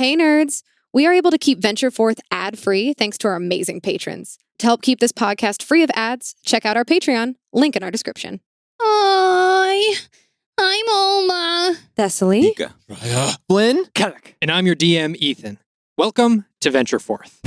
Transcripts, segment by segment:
Hey, nerds. We are able to keep Venture Forth ad-free thanks to our amazing patrons. To help keep this podcast free of ads, check out our Patreon, link in our description. Hi, I'm Alma. Thessaly. Ika. Flynn? Kellic. And I'm your DM, Ethan. Welcome to Venture Forth.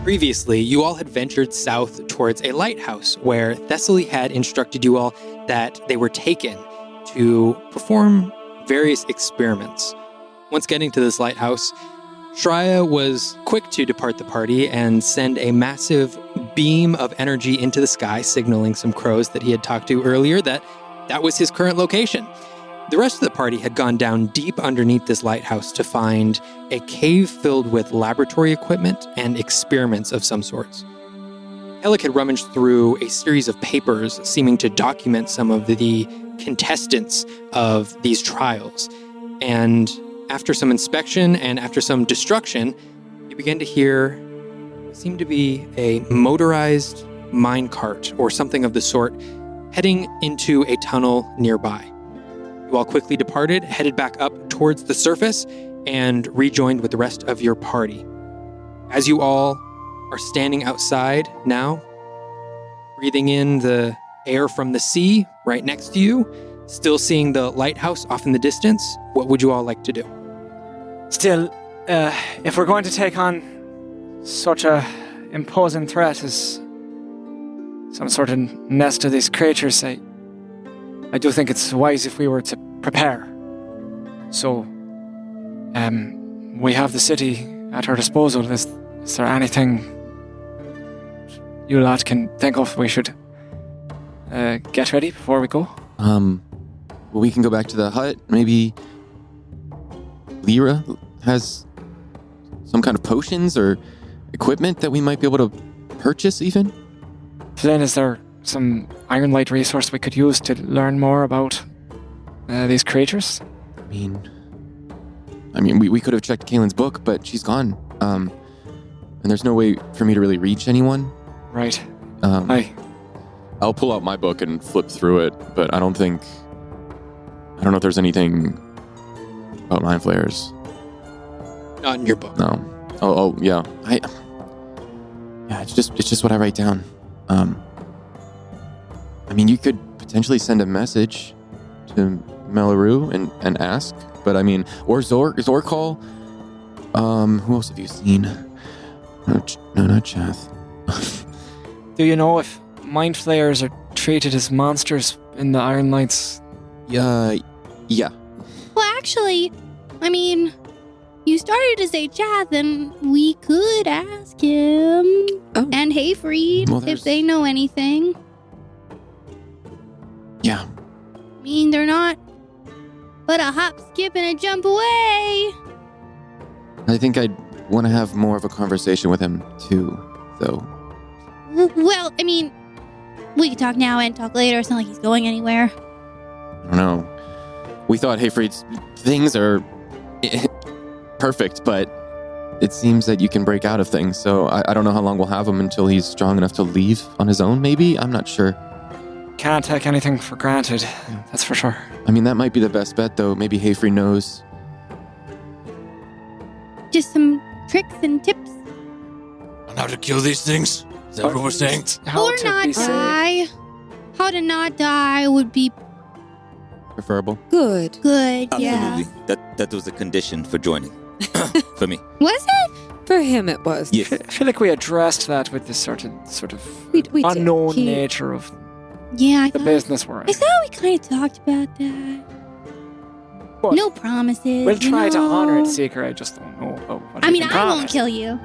Previously, you all had ventured south towards a lighthouse where Thessaly had instructed you all that they were taken to perform various experiments. Once getting to this lighthouse, Shreya was quick to depart the party and send a massive beam of energy into the sky, signaling some crows that he had talked to earlier that was his current location. The rest of the party had gone down deep underneath this lighthouse to find a cave filled with laboratory equipment and experiments of some sorts. Kellic had rummaged through a series of papers seeming to document some of the contestants of these trials. And after some inspection and after some destruction, you began to hear what seemed to be a motorized minecart or something of the sort heading into a tunnel nearby. You all quickly departed, headed back up towards the surface, and rejoined with the rest of your party. As you all are standing outside now, breathing in the air from the sea right next to you, still seeing the lighthouse off in the distance, what would you all like to do? Still, if we're going to take on such a imposing threat as some sort of nest of these creatures, I do think it's wise if we were to prepare. So, we have the city at our disposal. Is there anything you lot can think of we should get ready before we go? Well, we can go back to the hut. Maybe Lyra has some kind of potions or equipment that we might be able to purchase even? Flynn, is there some Ironlight resource we could use to learn more about these creatures? I mean, we could have checked Kaylin's book, but she's gone. And there's no way for me to really reach anyone. Right. I'll pull out my book and flip through it, but I don't know if there's anything about mind flayers. Not in your book. No. Oh, yeah. It's just what I write down. I mean, you could potentially send a message to Mellaroo and ask, but I mean, or Zorkal. Who else have you seen? No, not Chath. Do you know if mind flayers are treated as monsters in the Ironlights? Yeah. Well, actually, I mean, you started to say Chath, and we could ask him and Hayfried if they know anything. Yeah. I mean, they're not but a hop, skip, and a jump away. I think I'd want to have more of a conversation with him too, though. Well, I mean, we could talk now and talk later. It's not like he's going anywhere. I don't know. We thought Hayfried's things are perfect, but it seems that you can break out of things, so I don't know how long we'll have him until he's strong enough to leave on his own, maybe? I'm not sure. Can't take anything for granted, that's for sure. I mean, that might be the best bet, though. Maybe Hayfried knows. Just some tricks and tips. On how to kill these things? Is that what we're saying? Or not die. How to not die would be Preferable. Good. yeah. Absolutely. That was a condition for joining. For me. Was it? For him, it was. Yes. I feel like we addressed that with this sort of We did. unknown nature of Yeah, the business we're in. I thought we kind of talked about that. But No promises. we'll try to no. honor it, Seeker. I just don't know about what I we mean, can I won't promise. kill you.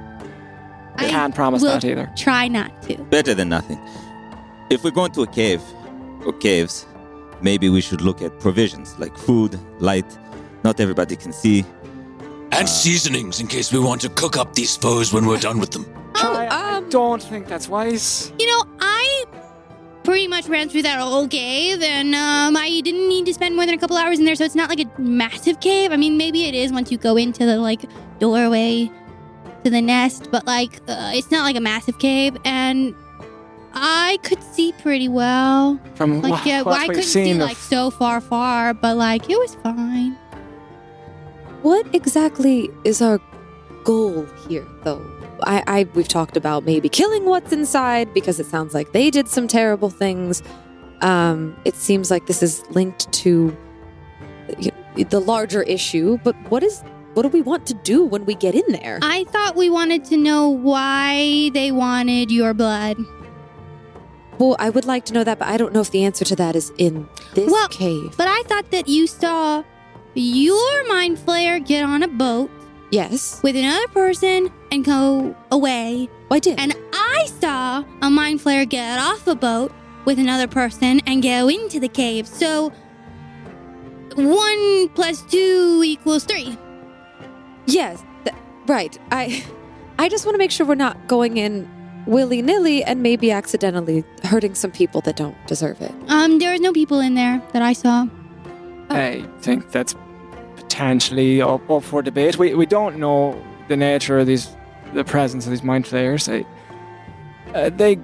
I can't promise will that either. Try not to. Better than nothing. If we're going to a cave or caves, maybe we should look at provisions like food, light. Not everybody can see. And seasonings in case we want to cook up these foes when we're done with them. I don't think that's wise. I pretty much ran through that whole cave, and I didn't need to spend more than a couple hours in there, so it's not like a massive cave. I mean, maybe it is once you go into the, doorway to the nest, but, it's not like a massive cave, and I could see pretty well. From I what couldn't we've see, seen so far, but, it was fine. What exactly is our goal here, though? We've talked about maybe killing what's inside because it sounds like they did some terrible things. It seems like this is linked to the larger issue, but what do we want to do when we get in there? I thought we wanted to know why they wanted your blood. Well, I would like to know that, but I don't know if the answer to that is in this cave. But I thought that you saw your mind flayer get on a boat. Yes. With another person and go away. I did. And I saw a mind flayer get off a boat with another person and go into the cave. So 1 + 2 = 3. Yes, right. I just want to make sure we're not going in willy-nilly and maybe accidentally hurting some people that don't deserve it. There are no people in there that I saw. I think that's potentially up for debate. We don't know the nature of the presence of these mind flayers. They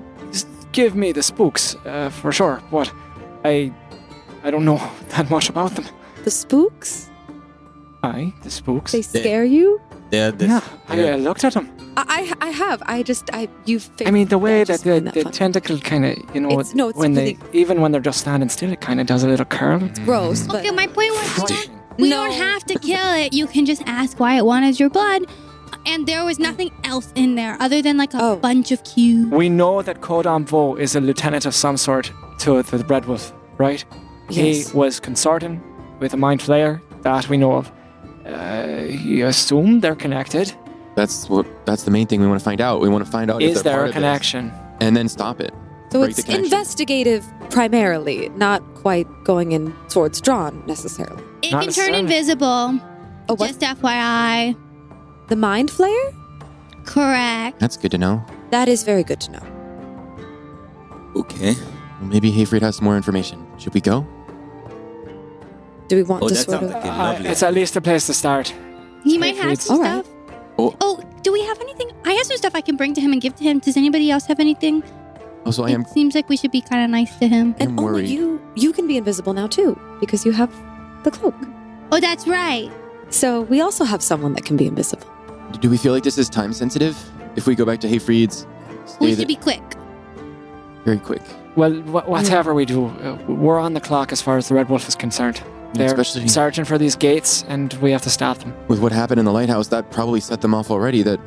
give me the spooks, for sure, but I don't know that much about them. The spooks? Aye, the spooks. They scare you? I looked at them. I have. You've. I mean, the way that the tentacle kind of, even when they're just standing still, it kind of does a little curl. It's gross. Okay, my point was, we don't have to kill it. You can just ask why it wanted your blood. And there was nothing else in there other than a bunch of cubes. We know that Codon Vo is a lieutenant of some sort to the Red Wolf, right? Yes. He was consorting with a mind flayer that we know of. You assume they're connected. That's the main thing we want to find out. We want to find out if is they're there part a of connection, this, and then stop it. So Break it's the connection. investigative primarily, not quite going in towards drawn necessarily. It Not can turn necessarily. invisible. Oh, what? Just FYI. The mind flayer? Correct. That's good to know. That is very good to know. Okay. Well, maybe Hayfried has some more information. Should we go? Do we want to that sort sounds of... like a lovely... it's at least a place to start. He might have some All right. stuff. Oh. Do we have anything? I have some stuff I can bring to him and give to him. Does anybody else have anything? Also, I am It seems like we should be kind of nice to him. And I'm only worried. you can be invisible now too, because you have the cloak. Oh, that's right. So we also have someone that can be invisible. Do we feel like this is time sensitive? If we go back to Hayfried's, We should be quick. very quick. Well, whatever we do, we're on the clock as far as the Red Wolf is concerned. They're Especially searching for these gates, and we have to stop them. with what happened in the lighthouse, that probably set them off already. That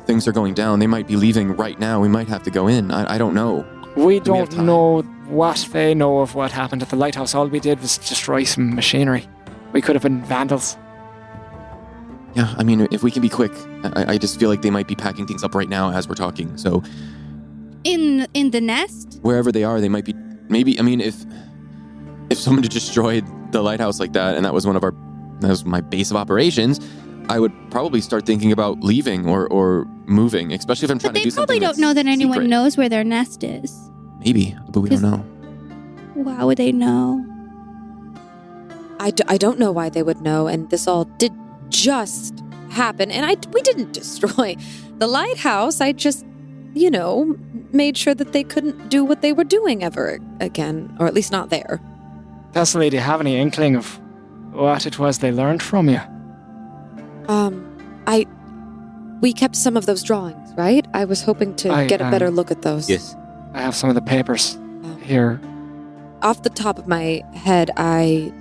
things are going down. They might be leaving right now. We might have to go in. I don't know. We Do we have don't time? know what they know of what happened at the lighthouse. All we did was destroy some machinery. We could have been vandals. Yeah, I mean, if we can be quick, I just feel like they might be packing things up right now as we're talking. So In the nest? wherever they are, they might be. Maybe, I mean, if someone had destroyed the lighthouse like that, and that was my base of operations, I would probably start thinking about leaving or moving, especially if I'm trying But to they do probably something. don't know that anyone secret. knows where their nest is. Maybe, but we don't know. Why would they know? I don't know why they would know, and this all did just happen. And we didn't destroy the lighthouse. I just, made sure that they couldn't do what they were doing ever again, or at least not there. Cecily, do you have any inkling of what it was they learned from you? We kept some of those drawings, right? I was hoping to get a better look at those. Yes. I have some of the papers here. Off the top of my head, I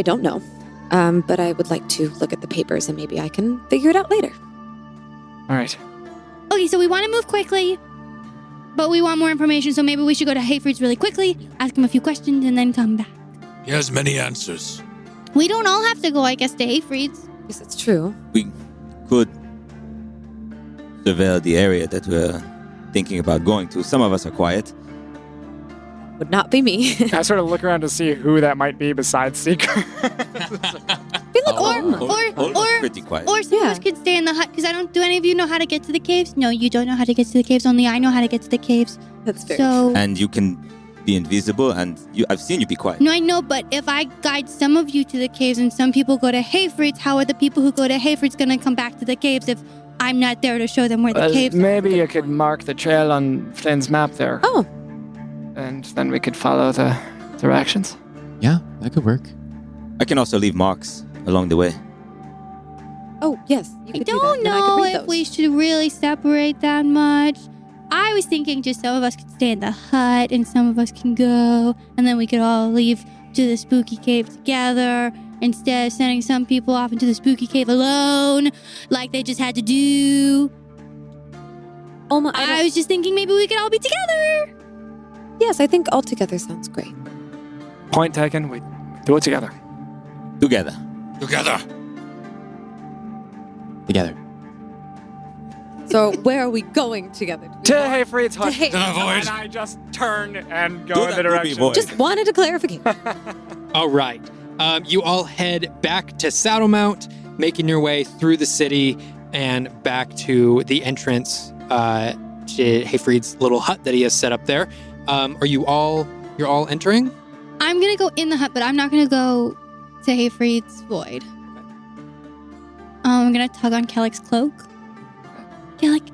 don't know. But I would like to look at the papers and maybe I can figure it out later. All right. Okay, so we want to move quickly, but we want more information, so maybe we should go to Hayfried's really quickly, ask him a few questions, and then come back. He has many answers. We don't all have to go, I guess, to Hayfried's. Yes, it's true. We could surveil the area that we're thinking about going to. Some of us are quiet. Would not be me. I sort of look around to see who that might be besides Secret. feel like Or pretty quiet. Or some of us could stay in the hut, because do any of you know how to get to the caves? No, you don't know how to get to the caves. Only I know how to get to the caves. That's fair. So, And you can be invisible, and I've seen you be quiet. no, I know, but if I guide some of you to the caves and some people go to Hayfried's, how are the people who go to Hayfried's going to come back to the caves if I'm not there to show them where the caves are? Maybe you could mark the trail on Flynn's map there. Oh. And then we could follow the directions. Yeah, that could work. I can also leave marks along the way. Oh, yes. You I could do that, don't and I could know read if those. we should really separate that much. I was thinking just some of us could stay in the hut and some of us can go, and then we could all leave to the spooky cave together instead of sending some people off into the spooky cave alone like they just had to do. Alma, I was just thinking maybe we could all be together. Yes, I think all together sounds great. Point taken. We do it together. Together. Together. Together. So where are we going together? To Hayfried's hut. To Hay- To the void. And I just turn and Do go in that, the Ruby direction. boy. Just wanted a clarification. All right. You all head back to Saddlemount, making your way through the city and back to the entrance to Hayfried's little hut that he has set up there. You're all entering? I'm going to go in the hut, but I'm not going to go to Hayfried's void. I'm going to tug on Kellick's cloak. Kellick.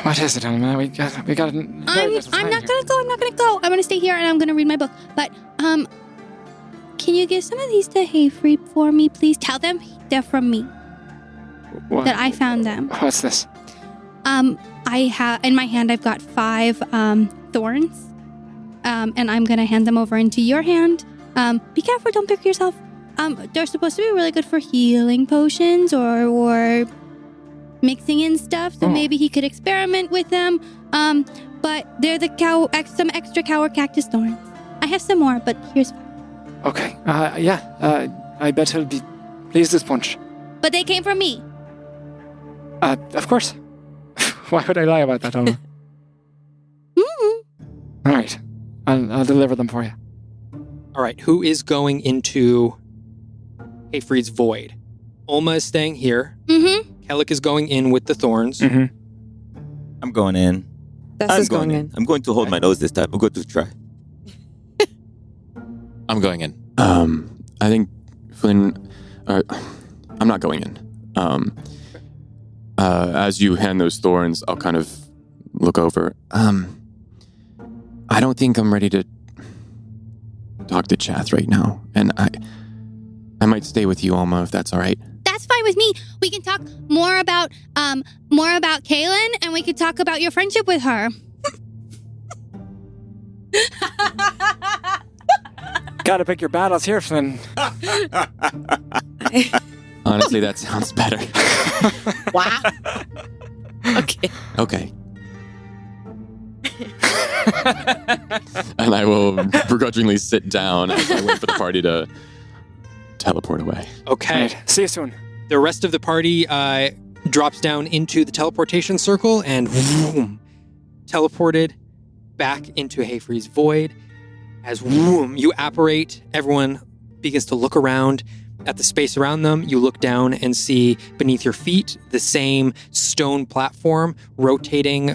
What is it, Elma? We got. I'm not gonna go. I'm gonna stay here and I'm gonna read my book. But can you give some of these to Hayfried for me, please? Tell them they're from me. What? That I found them. What's this? I have in my hand. I've got 5 thorns. And I'm gonna hand them over into your hand. Be careful. Don't pick yourself. They're supposed to be really good for healing potions or mixing in stuff, so maybe he could experiment with them. But they're some extra cow or cactus thorns. I have some more, but here's. Okay. I bet he'll be pleased as punch. But they came from me. Of course. Why would I lie about that, Elma? All right. I'll deliver them for you. All right. Who is going into Hayfried's void? Ulma is staying here. Mm-hmm. Kellick is going in with the thorns. Mm-hmm. I'm going in. That's going in. I'm going to hold my nose this time. I'm going to try. I'm going in. I think Flynn. I'm not going in. As you hand those thorns, I'll kind of look over. I don't think I'm ready to talk to Chath right now, and I might stay with you, Alma, if that's all right. That's fine with me. We can talk more about Kaylin, and we could talk about your friendship with her. Gotta pick your battles here, Flynn. Honestly, that sounds better. Wow. Okay. Okay. And I will begrudgingly sit down as I wait for the party to teleport away. Okay. Right. See you soon. The rest of the party drops down into the teleportation circle and vroom, teleported back into Hayfried's void. As vroom, you apparate, everyone begins to look around at the space around them. You look down and see beneath your feet the same stone platform rotating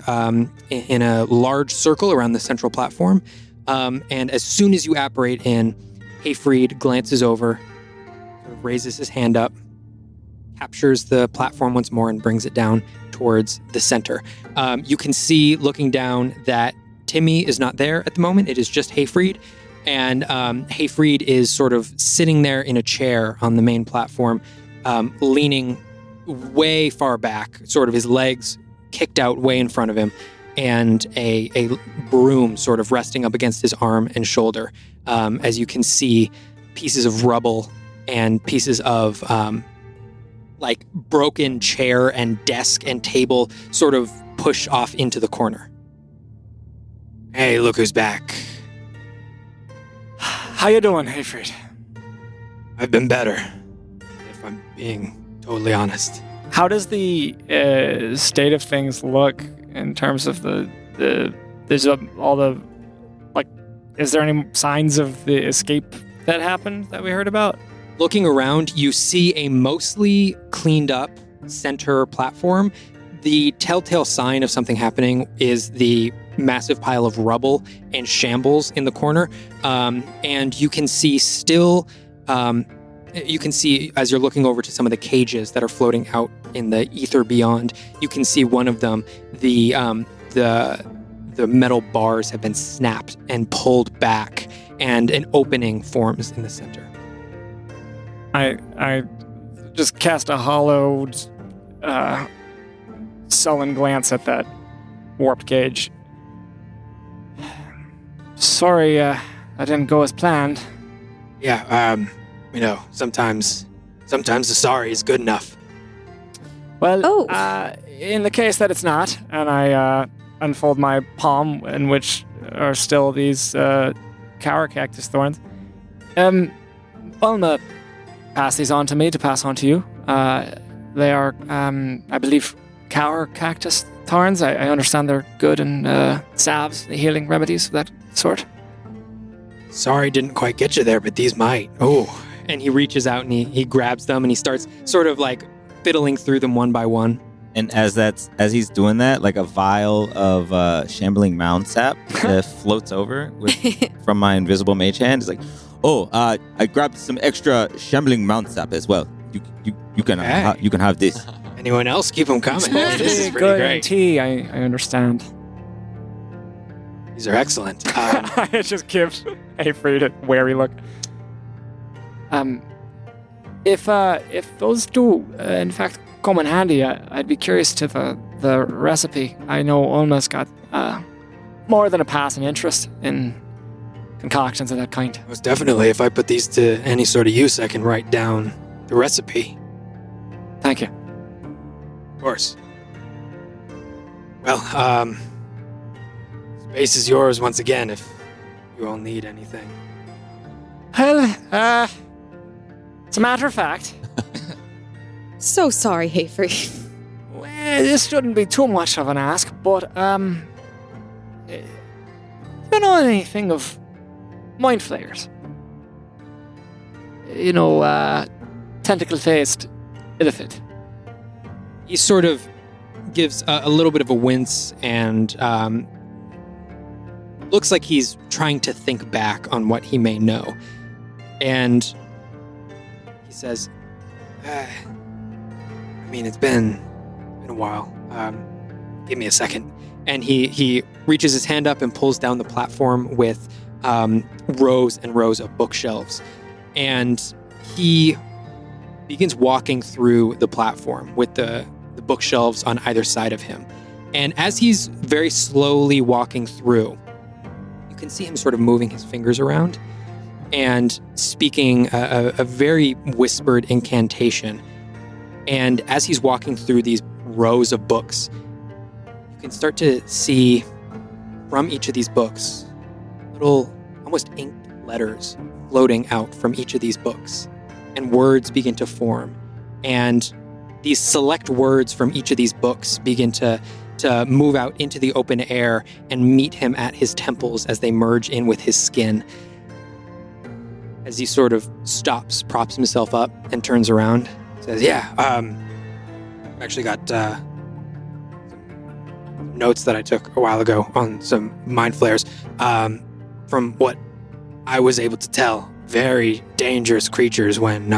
in a large circle around the central platform. And as soon as you apparate in, Hayfried glances over, raises his hand up, captures the platform once more and brings it down towards the center. You can see, looking down, that Timmy is not there at the moment. It is just Hayfried. And Hayfried is sort of sitting there in a chair on the main platform, leaning way far back, sort of his legs kicked out way in front of him, and a broom sort of resting up against his arm and shoulder. As you can see, pieces of rubble and pieces of like broken chair and desk and table sort of push off into the corner. Hey, look who's back. How you doing, Hayfried? I've been better, if I'm being totally honest. How does the state of things look in terms of there's all the, like, is there any signs of the escape that happened that we heard about? Looking around, you see a mostly cleaned up center platform. The telltale sign of something happening is the massive pile of rubble and shambles in the corner. And you can see as you're looking over to some of the cages that are floating out in the ether beyond, you can see one of them, the metal bars have been snapped and pulled back, and an opening forms in the center. I just cast a hollowed, sullen glance at that warped cage. Sorry, I didn't go as planned. Yeah, sometimes the sorry is good enough. Well, in the case that it's not, and I unfold my palm, in which are still these cower cactus thorns, Ulma passed these on to me to pass on to you. They are, I believe, cower cactus thorns. I understand they're good in salves, healing remedies of that sort. Sorry didn't quite get you there, but these might. Oh. And he reaches out and he grabs them and he starts sort of like fiddling through them one by one. And as he's doing that, like a vial of shambling mound sap floats over from my invisible mage hand. It's like, I grabbed some extra shambling mound sap as well. You can have this. Anyone else? Keep them coming. This is pretty good great. tea. I understand. These are excellent. I just give Afraid a wary look. If those do, in fact, come in handy, I'd be curious to the recipe. I know Ulma's got more than a passing interest in concoctions of that kind. Most definitely. If I put these to any sort of use, I can write down the recipe. Thank you. Of course. Well, space is yours once again if you all need anything. Well, as a matter of fact, So sorry, Hayfree. well, this shouldn't be too much of an ask, but, do you know anything of mind flayers? You know, tentacle-faced illithid. He sort of gives a little bit of a wince and looks like he's trying to think back on what he may know. And he says, it's been a while. Give me a second. And he reaches his hand up and pulls down the platform with rows and rows of bookshelves. And he begins walking through the platform with the bookshelves on either side of him. And as he's very slowly walking through, you can see him sort of moving his fingers around and speaking a very whispered incantation. And as he's walking through these rows of books, you can start to see from each of these books little almost inked letters floating out from each of these books, and words begin to form. And these select words from each of these books begin to move out into the open air and meet him at his temples as they merge in with his skin. As he sort of stops, props himself up, and turns around, says, I've actually got some notes that I took a while ago on some mind flayers. From what I was able to tell, very dangerous creatures when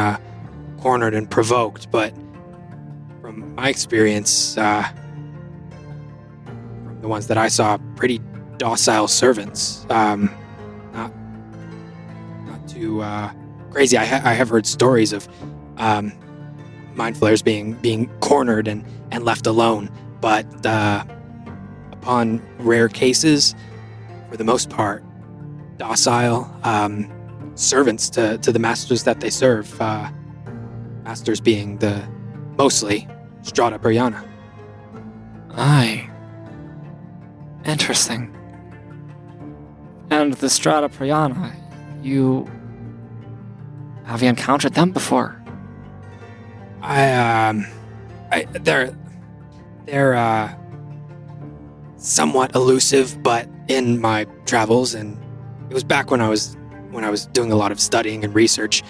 cornered and provoked, but from my experience, from the ones that I saw, pretty docile servants. Not too crazy. I have heard stories of mind flayers being cornered and left alone, but upon rare cases, for the most part, docile servants to the masters that they serve. Masters being the mostly Strata Brianna. Aye. Interesting. And the Strata Brianna, have you encountered them before? They're somewhat elusive, but in my travels, and it was back when I was doing a lot of studying and research.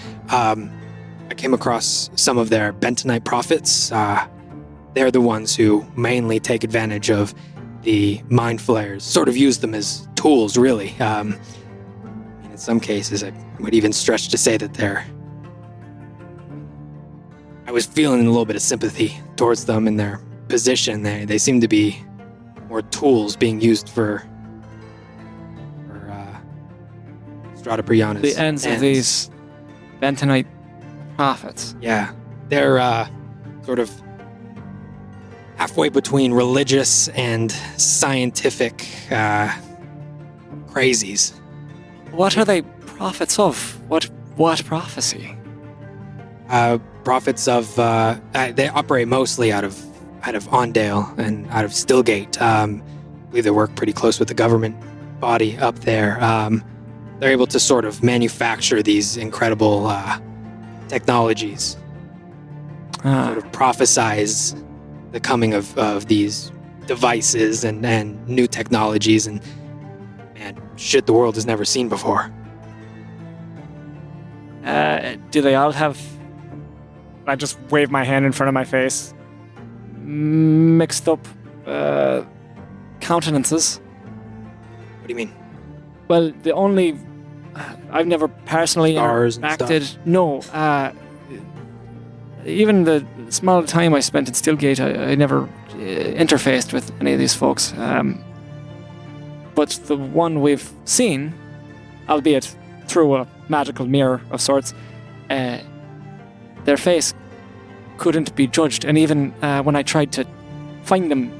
I came across some of their bentonite prophets. They're the ones who mainly take advantage of the mind flayers, sort of use them as tools, really. In some cases, I would even stretch to say that I was feeling a little bit of sympathy towards them in their position. They seem to be more tools being used for Strada Brianna's The ends of these bentonite prophets. Yeah, they're sort of halfway between religious and scientific crazies. What are they prophets of? What prophecy? Prophets of they operate mostly out of Ondale and out of Stillgate. I believe they work pretty close with the government body up there. They're able to sort of manufacture these incredible technologies, sort of prophesize the coming of these devices and new technologies and shit the world has never seen before. Do they all have... I just wave my hand in front of my face. Mixed up countenances. What do you mean? Well, the only... I've never personally Stars and interacted... stuff? No. Even the small time I spent in Stillgate, I never interfaced with any of these folks. But the one we've seen, albeit through a magical mirror of sorts, their face couldn't be judged. And even when I tried to find them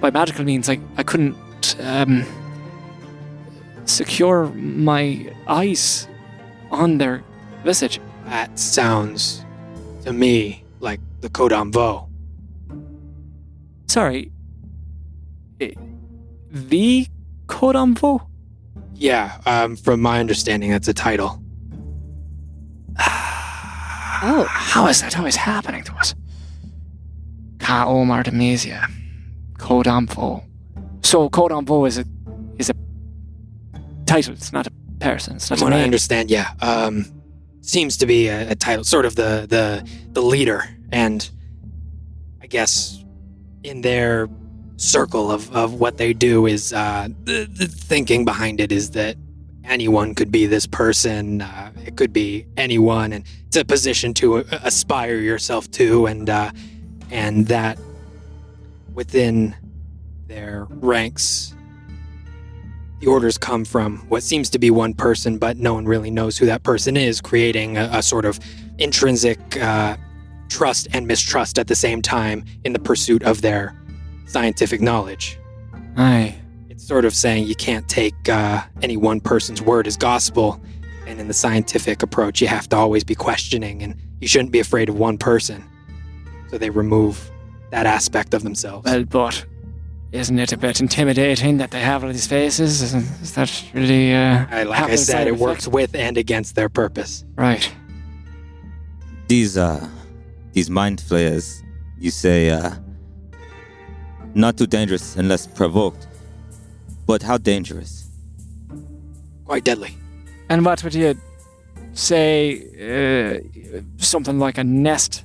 by magical means, I couldn't secure my eyes on their visage. That sounds to me like the Kodam Vo. Sorry. The Kodam Vo? Yeah, from my understanding, that's a title. Oh. How is that always happening to us? Kaom Artemisia. Kodam Vo. So Kodam Vo is a title, it's not a person, it's not From a what I name. understand, yeah. Seems to be a title, sort of the leader, and I guess in their circle of what they do is the thinking behind it is that anyone could be this person. It could be anyone, and it's a position to aspire yourself to, and that within their ranks, the orders come from what seems to be one person, but no one really knows who that person is, creating a sort of intrinsic trust and mistrust at the same time in the pursuit of their scientific knowledge. Aye. It's sort of saying you can't take any one person's word as gospel, and in the scientific approach, you have to always be questioning, and you shouldn't be afraid of one person. So they remove that aspect of themselves. Well, but isn't it a bit intimidating that they have all these faces? Is that really... Like I having a said, side it effect? works with and against their purpose. Right. These mind flayers, you say, not too dangerous unless provoked. But how dangerous? Quite deadly. And what would you say, something like a nest?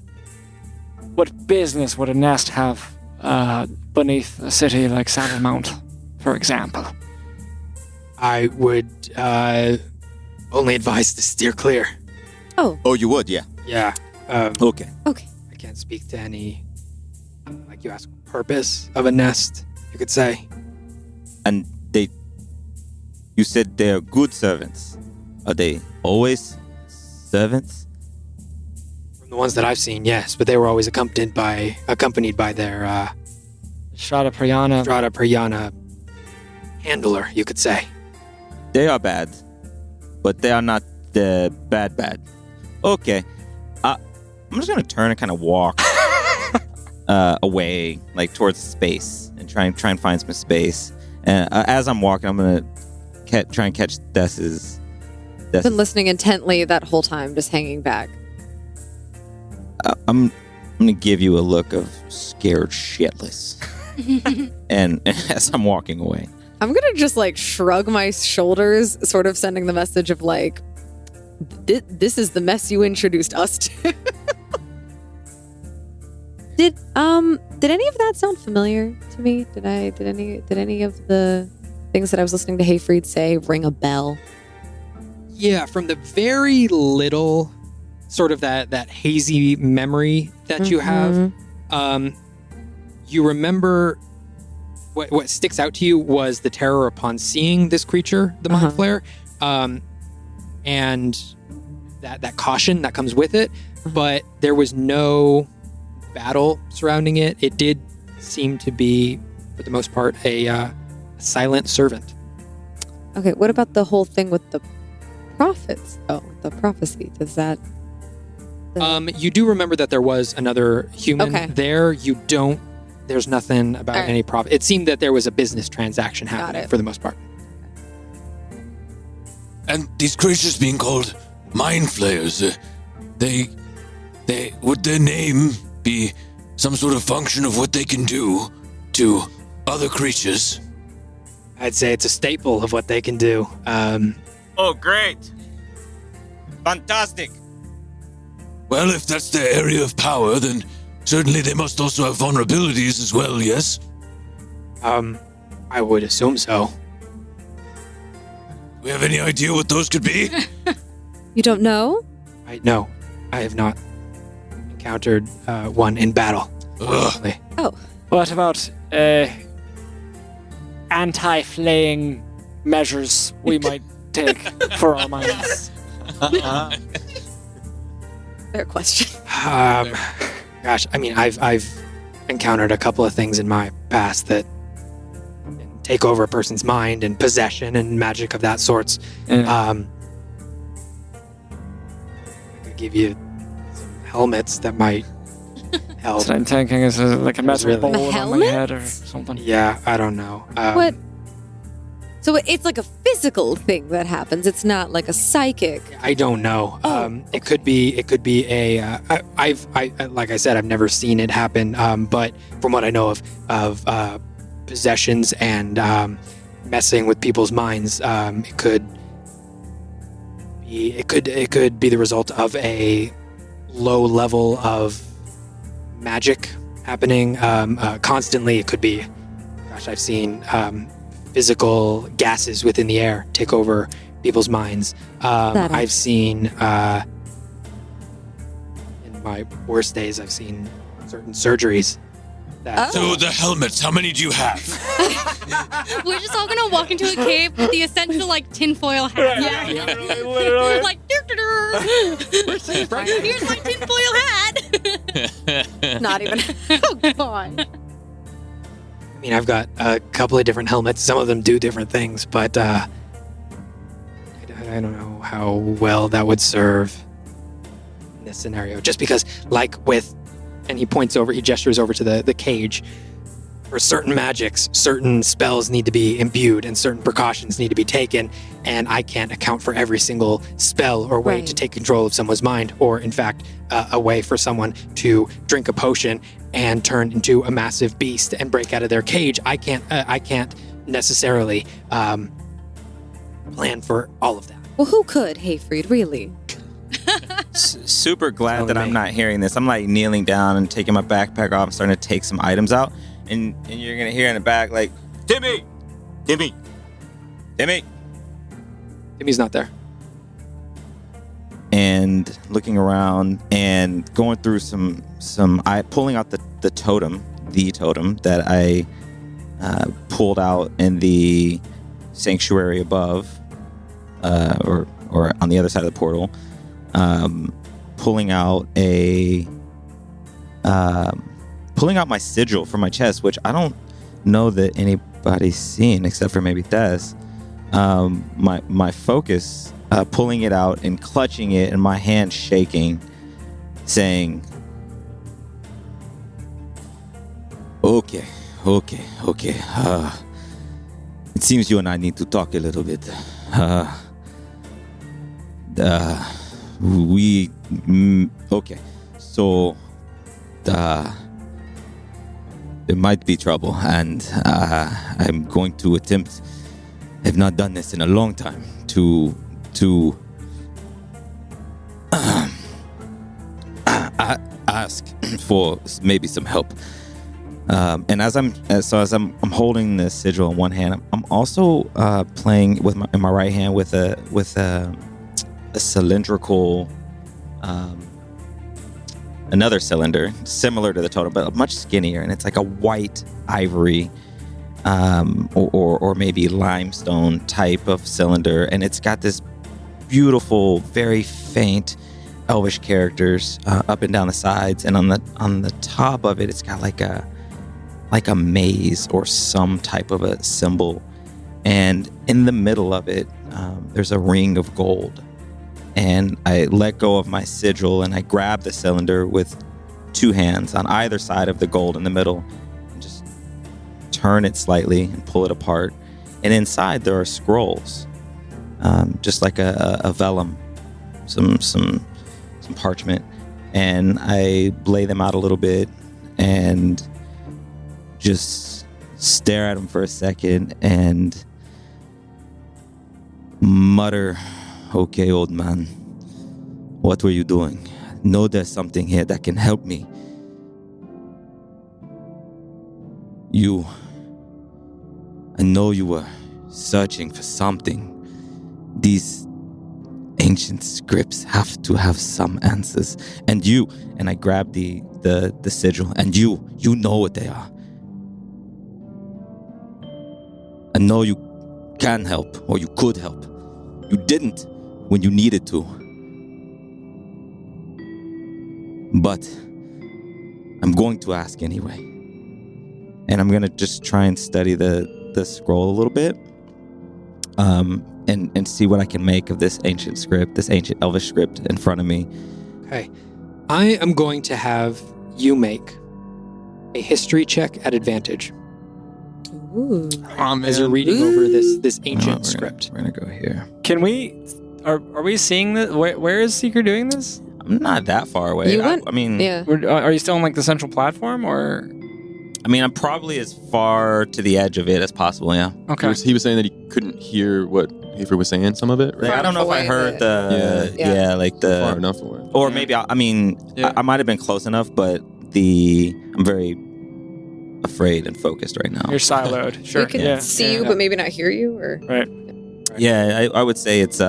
What business would a nest have beneath a city like Saddlemount, for example? I would only advise to steer clear. Oh, you would, yeah. Yeah. Okay. Okay. I can't speak to any, like you asked, purpose of a nest, you could say. And you said they're good servants. Are they always servants? From the ones that I've seen, yes, but they were always accompanied by their Strada Brianna. Strada Brianna handler, you could say. They are bad, but they are not the bad. Okay. I'm just going to turn and kind of walk away, like towards space, and try and find some space. And as I'm walking, I'm going to try and catch Dess's. Been listening intently that whole time, just hanging back. I'm going to give you a look of scared shitless. and as I'm walking away. I'm gonna just like shrug my shoulders, sort of sending the message of like, this is the mess you introduced us to. Did any of that sound familiar to me? Did any of the things that I was listening to Hayfried say ring a bell? Yeah, from the very little sort of that hazy memory that you have, you remember what sticks out to you was the terror upon seeing this creature, the Mind Flayer, and that caution that comes with it. But there was no battle surrounding it. It did seem to be, for the most part, a silent servant. Okay, what about the whole thing with the prophets? Oh, the prophecy. Does that... You do remember that there was another human there. You don't... There's nothing about any prophet. It seemed that there was a business transaction happening for the most part. And these creatures being called Mind Flayers, they would their name be some sort of function of what they can do to other creatures? I'd say it's a staple of what they can do. Oh, great. Fantastic. Well, if that's their area of power, then certainly they must also have vulnerabilities as well, yes? I would assume so. Do we have any idea what those could be? You don't know? No, I have not encountered one in battle. Fortunately. Oh. What about anti-flaying measures we might take for our minds? Fair question. Gosh, I mean, I've encountered a couple of things in my past that take over a person's mind and possession and magic of that sorts. I could give you some helmets that might help. That's what I'm thinking is like a metal Really? bowl A on my head or helmet? something. Yeah, I don't know. What? So it's like a physical thing that happens. It's not like a psychic. I don't know. It could be a. I've like I said, I've never seen it happen. But from what I know of possessions and messing with people's minds, it could be the result of a low level of magic happening constantly. It could be. Gosh, I've seen physical gases within the air take over people's minds. I've seen, in my worst days, I've seen certain surgeries. So the helmets, how many do you have? We're just all gonna walk into a cave with the essential like tinfoil hat. Yeah, literally. Like, here's my tinfoil hat. Not even. Oh God. I mean, I've got a couple of different helmets. Some of them do different things, but I don't know how well that would serve in this scenario. Just because, like with, and he gestures over to the cage. For certain magics, certain spells need to be imbued and certain precautions need to be taken. And I can't account for every single spell or way to take control of someone's mind, or in fact, a way for someone to drink a potion and turn into a massive beast and break out of their cage. I can't necessarily plan for all of that. Well, who could, Hayfried, really? Super glad that I'm not hearing this. I'm like kneeling down and taking my backpack off and starting to take some items out. And you're going to hear in the back like, Timmy! Timmy's not there. And looking around and going through pulling out the totem that I pulled out in the sanctuary above, or on the other side of the portal, pulling out my sigil from my chest, which I don't know that anybody's seen except for maybe Tess. My focus, pulling it out and clutching it and my hand shaking, saying, Okay. It seems you and I need to talk a little bit. Okay. So, there might be trouble, and I'm going to attempt. I've not done this in a long time. To ask for maybe some help. And as I'm holding the sigil in one hand, I'm also playing with in my right hand with a cylindrical, another cylinder similar to the totem, but much skinnier, and it's like a white ivory, or maybe limestone type of cylinder, and it's got this beautiful, very faint elvish characters up and down the sides, and on the top of it, it's got like a maze or some type of a symbol, and in the middle of it, there's a ring of gold. And I let go of my sigil and I grab the cylinder with two hands on either side of the gold in the middle, and just turn it slightly and pull it apart. And inside there are scrolls, just like a vellum, some parchment, and I lay them out a little bit and just stare at them for a second and mutter, "Okay, old man, what were you doing? Know there's something here that can help me. I know you were searching for something. These ancient scripts have to have some answers. And I grab the sigil, and you know what they are. I know you can help, or you could help. You didn't when you needed to. But I'm going to ask anyway. And I'm going to just try and study the scroll a little bit, and see what I can make of this ancient script, this ancient elvish script in front of me. Okay. I am going to have you make a history check at advantage. Ooh. As you're reading over this ancient script. We're going to go here. Can we... Are we seeing this? Where is Seeker doing this? I'm not that far away. Yeah. Are you still on like the central platform, or? I mean, I'm probably as far to the edge of it as possible, yeah. Okay. He was saying that he couldn't hear what Hafer was saying, some of it, right? I don't know if I heard Far enough away. Or maybe, I might have been close enough, but I'm very afraid and focused right now. You're siloed. Sure. We can see you, but maybe not hear you, or? Right. Yeah, I would say it's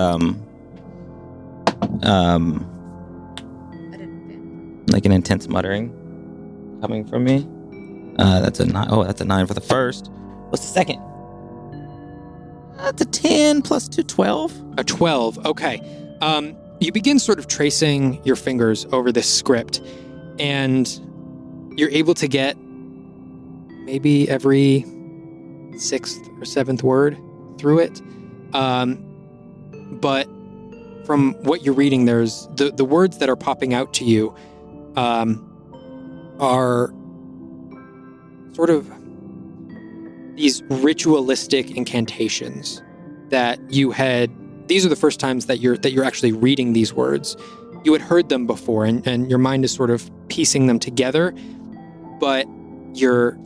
like an intense muttering coming from me. That's a 9. Oh, that's a 9 for the first. What's the second? That's a 10 plus 2, 12. A 12. Okay. You begin sort of tracing your fingers over this script, and you're able to get maybe every 6th or 7th word through it. But from what you're reading, there's the words that are popping out to you are sort of these ritualistic incantations that you had. These are the first times that you're actually reading these words. You had heard them before, and your mind is sort of piecing them together, but your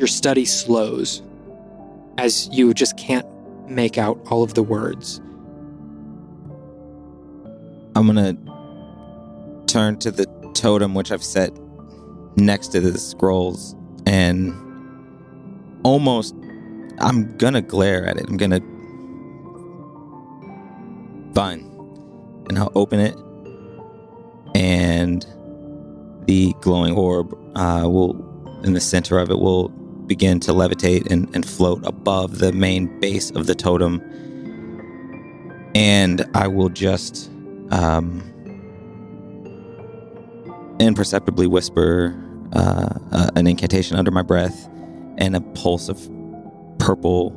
study slows as you just can't make out all of the words. I'm gonna turn to the totem, which I've set next to the scrolls, and I'm gonna glare at it. I'm gonna... Fine. And I'll open it, and the glowing orb in the center of it will begin to levitate and float above the main base of the totem. And I will just imperceptibly whisper an incantation under my breath, and a pulse of purple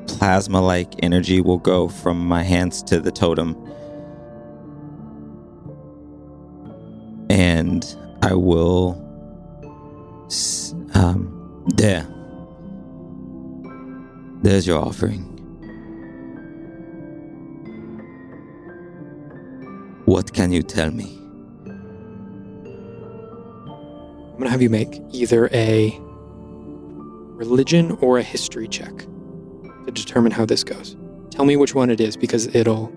plasma-like energy will go from my hands to the totem. And I will... There's your offering. What can you tell me? I'm going to have you make either a religion or a history check to determine how this goes. Tell me which one it is, because will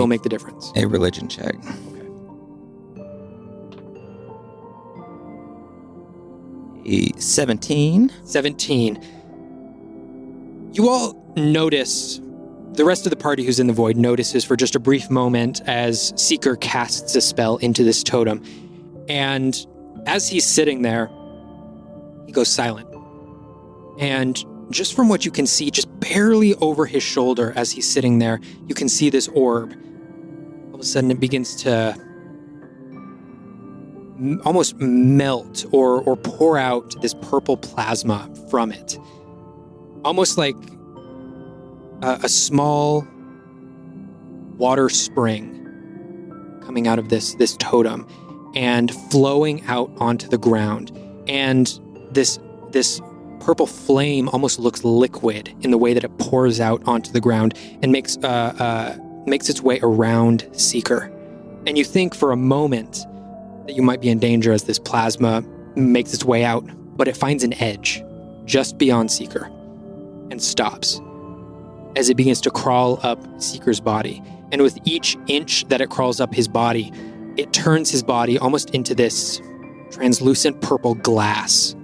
make the difference. A religion check. Okay. 17. 17. You all notice, the rest of the party who's in the void notices for just a brief moment as Seeker casts a spell into this totem. And as he's sitting there, he goes silent. And just from what you can see, just barely over his shoulder as he's sitting there, you can see this orb. All of a sudden it begins to almost melt or pour out this purple plasma from it. Almost like a small water spring coming out of this totem and flowing out onto the ground. And this purple flame almost looks liquid in the way that it pours out onto the ground and makes its way around Seeker. And you think for a moment that you might be in danger as this plasma makes its way out, but it finds an edge just beyond Seeker and stops as it begins to crawl up Seeker's body. And with each inch that it crawls up his body, it turns his body almost into this translucent purple glass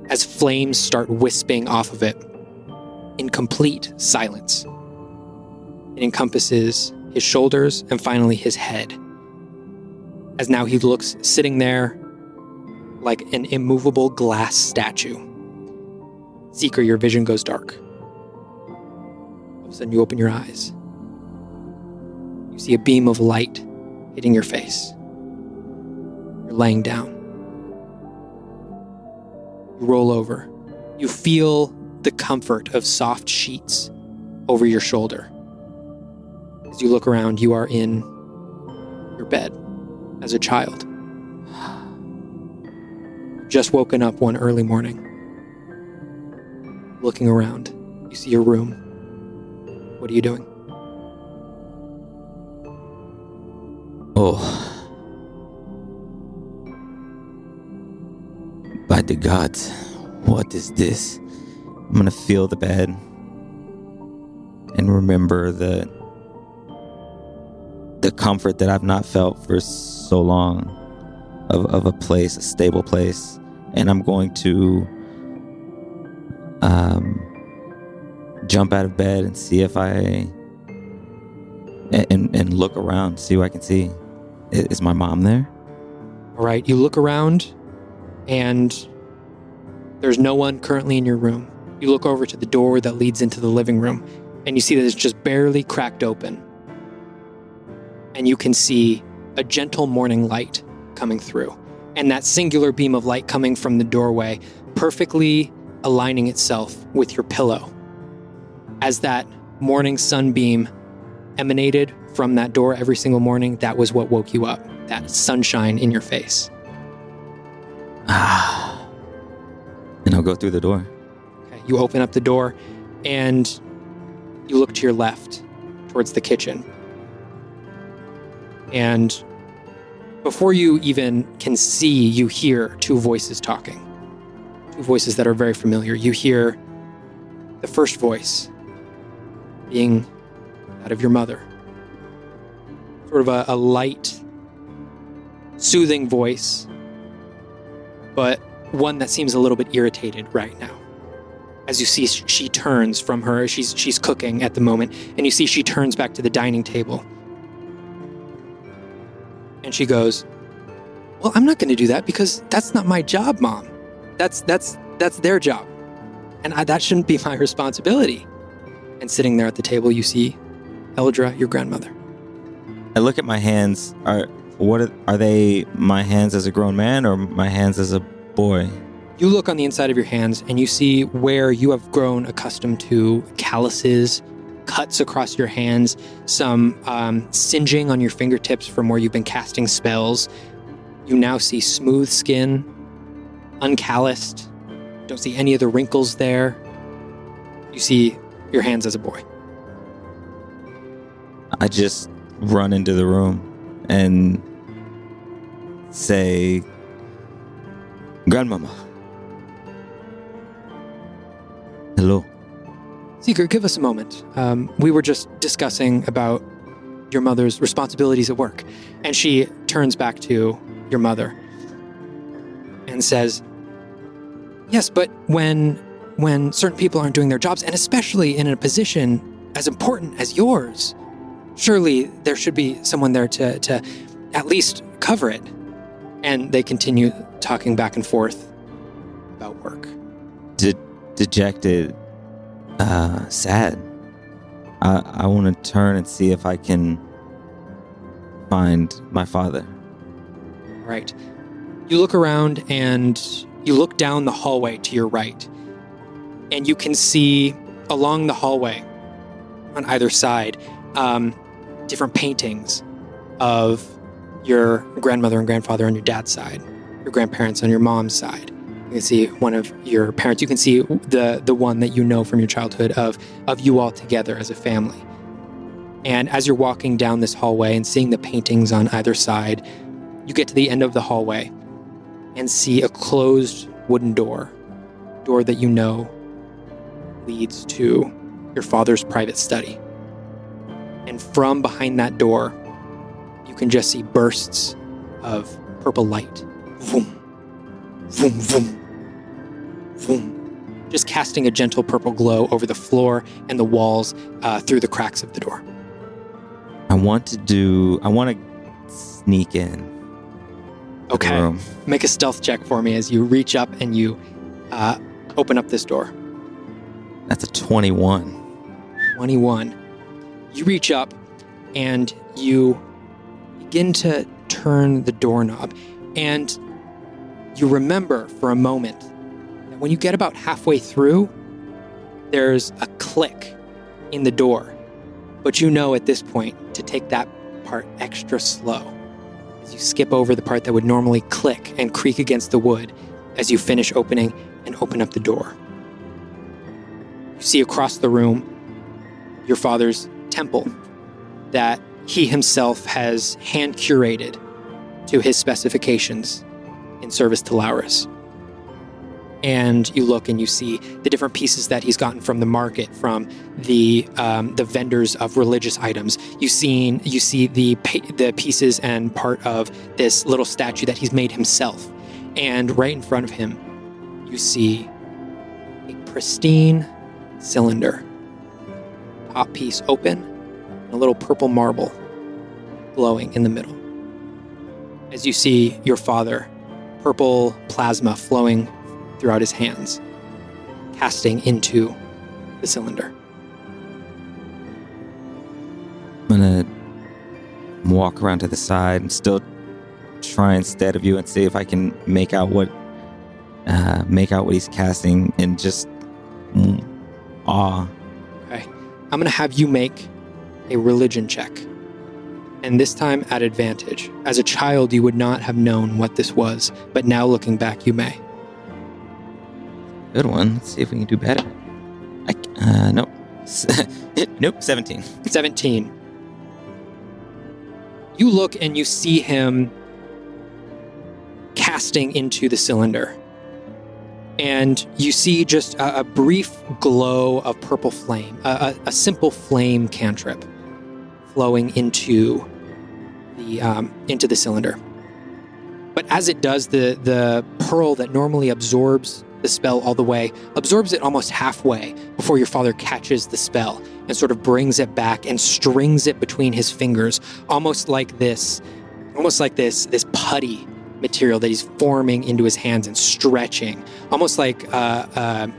as flames start wisping off of it in complete silence. It encompasses his shoulders and finally his head, as now he looks sitting there like an immovable glass statue. Seeker, your vision goes dark. All of a sudden you open your eyes. You see a beam of light hitting your face. You're laying down. You roll over. You feel the comfort of soft sheets over your shoulder. As you look around, you are in your bed as a child. Just woken up one early morning. Looking around, you see your room. What are you doing? Oh. By the gods, what is this? I'm gonna feel the bed and remember the comfort that I've not felt for so long of a place, a stable place. And I'm going to jump out of bed and see if and look around, see what I can see. Is my mom there? All right, you look around and there's no one currently in your room. You look over to the door that leads into the living room and you see that it's just barely cracked open. And you can see a gentle morning light coming through. And that singular beam of light coming from the doorway, perfectly aligning itself with your pillow. As that morning sunbeam emanated from that door every single morning, that was what woke you up. That sunshine in your face. And I'll go through the door. Okay, you open up the door and you look to your left towards the kitchen. And before you even can see, you hear two voices talking. Two voices that are very familiar. You hear the first voice being that of your mother. Sort of a light, soothing voice, but one that seems a little bit irritated right now. As you see, she turns from her. She's cooking at the moment, and you see she turns back to the dining table. And she goes, "Well, I'm not going to do that because that's not my job, Mom. That's their job. And that shouldn't be my responsibility." And sitting there at the table, you see Eldra, your grandmother. I look at my hands. Are they my hands as a grown man or my hands as a boy? You look on the inside of your hands and you see where you have grown accustomed to calluses, cuts across your hands, some singeing on your fingertips from where you've been casting spells. You now see smooth skin, uncalloused. Don't see any of the wrinkles there. You see your hands as a boy. I just run into the room and say, "Grandmama. Hello." Seeker, give us a moment. We were just discussing about your mother's responsibilities at work. And she turns back to your mother and says, Yes, but when certain people aren't doing their jobs, and especially in a position as important as yours, surely there should be someone there to at least cover it. And they continue talking back and forth about work. Dejected, sad. I want to turn and see if I can find my father. Right. You look around and you look down the hallway to your right, and you can see along the hallway on either side different paintings of your grandmother and grandfather on your dad's side, your grandparents on your mom's side. You can see one of your parents. You can see the one that you know from your childhood of you all together as a family. And as you're walking down this hallway and seeing the paintings on either side, you get to the end of the hallway and see a closed wooden door that you know leads to your father's private study. And from behind that door, you can just see bursts of purple light. Vroom, vroom, vroom, vroom. Just casting a gentle purple glow over the floor and the walls through the cracks of the door. I want to sneak in. Okay. The room. Make a stealth check for me as you reach up and you open up this door. That's a 21. 21. You reach up and you begin to turn the doorknob, and you remember for a moment that when you get about halfway through, there's a click in the door. But you know at this point to take that part extra slow as you skip over the part that would normally click and creak against the wood as you finish opening and open up the door. You see across the room your father's temple that he himself has hand curated to his specifications in service to Laurus. And you look and you see the different pieces that he's gotten from the market, from the vendors of religious items. You see the pieces and part of this little statue that he's made himself. And right in front of him, you see a pristine cylinder, top piece open, and a little purple marble glowing in the middle. As you see your father, purple plasma flowing throughout his hands, casting into the cylinder. I'm gonna walk around to the side and still try instead of you and see if I can make out what he's casting in just awe. Okay. I'm going to have you make a religion check. And this time at advantage. As a child, you would not have known what this was, but now looking back, you may. Good one. Let's see if we can do better. Nope. Nope, 17. 17. You look and you see him casting into the cylinder. And you see just a brief glow of purple flame, a simple flame cantrip flowing into the cylinder. But as it does, the pearl that normally absorbs the spell all the way absorbs it almost halfway before your father catches the spell and sort of brings it back and strings it between his fingers, almost like this putty material that he's forming into his hands and stretching, almost like a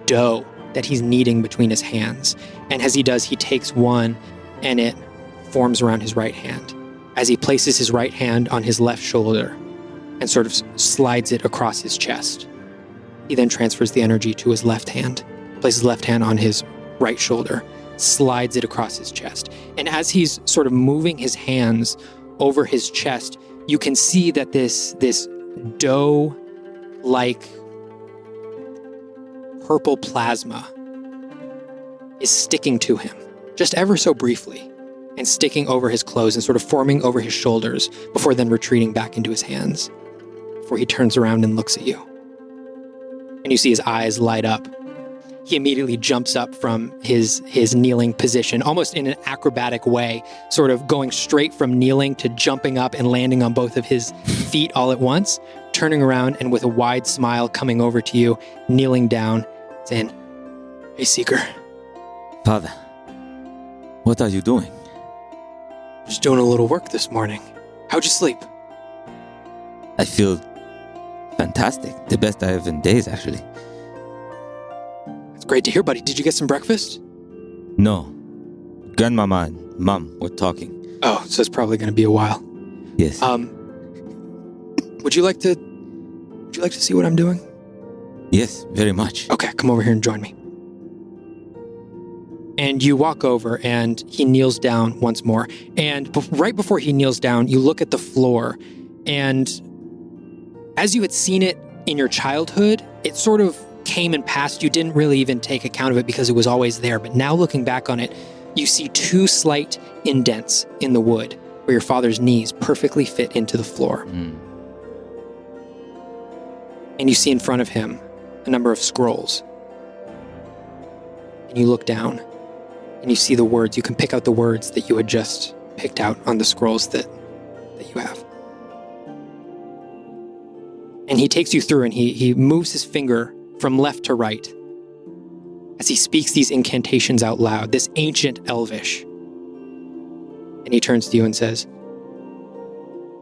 dough that he's kneading between his hands. And as he does, he takes one and it forms around his right hand. As he places his right hand on his left shoulder and sort of slides it across his chest. He then transfers the energy to his left hand, places his left hand on his right shoulder, slides it across his chest. And as he's sort of moving his hands over his chest, you can see that this dough-like purple plasma is sticking to him, just ever so briefly, and sticking over his clothes and sort of forming over his shoulders before then retreating back into his hands, before he turns around and looks at you. And you see his eyes light up. He immediately jumps up from his kneeling position, almost in an acrobatic way, sort of going straight from kneeling to jumping up and landing on both of his feet all at once. turning around and with a wide smile coming over to you, kneeling down, saying, "Hey, Seeker. Father, what are you doing? Just doing a little work this morning. How'd you sleep?" I feel fantastic. The best I have in days, actually. It's great to hear, buddy. Did you get some breakfast? No. Grandmama and Mom were talking. Oh, so it's probably going to be a while. Yes. Would you like to see what I'm doing? Yes, very much. Okay, come over here and join me. And you walk over and he kneels down once more. And right before he kneels down, you look at the floor, and as you had seen it in your childhood, it sort of came and passed. You didn't really even take account of it because it was always there. But now looking back on it, you see 2 slight indents in the wood where your father's knees perfectly fit into the floor. And you see in front of him a number of scrolls. And you look down and you see the words. You can pick out the words that you had just picked out on the scrolls that you have. And he takes you through and he moves his finger from left to right as he speaks these incantations out loud, this ancient Elvish. And he turns to you and says,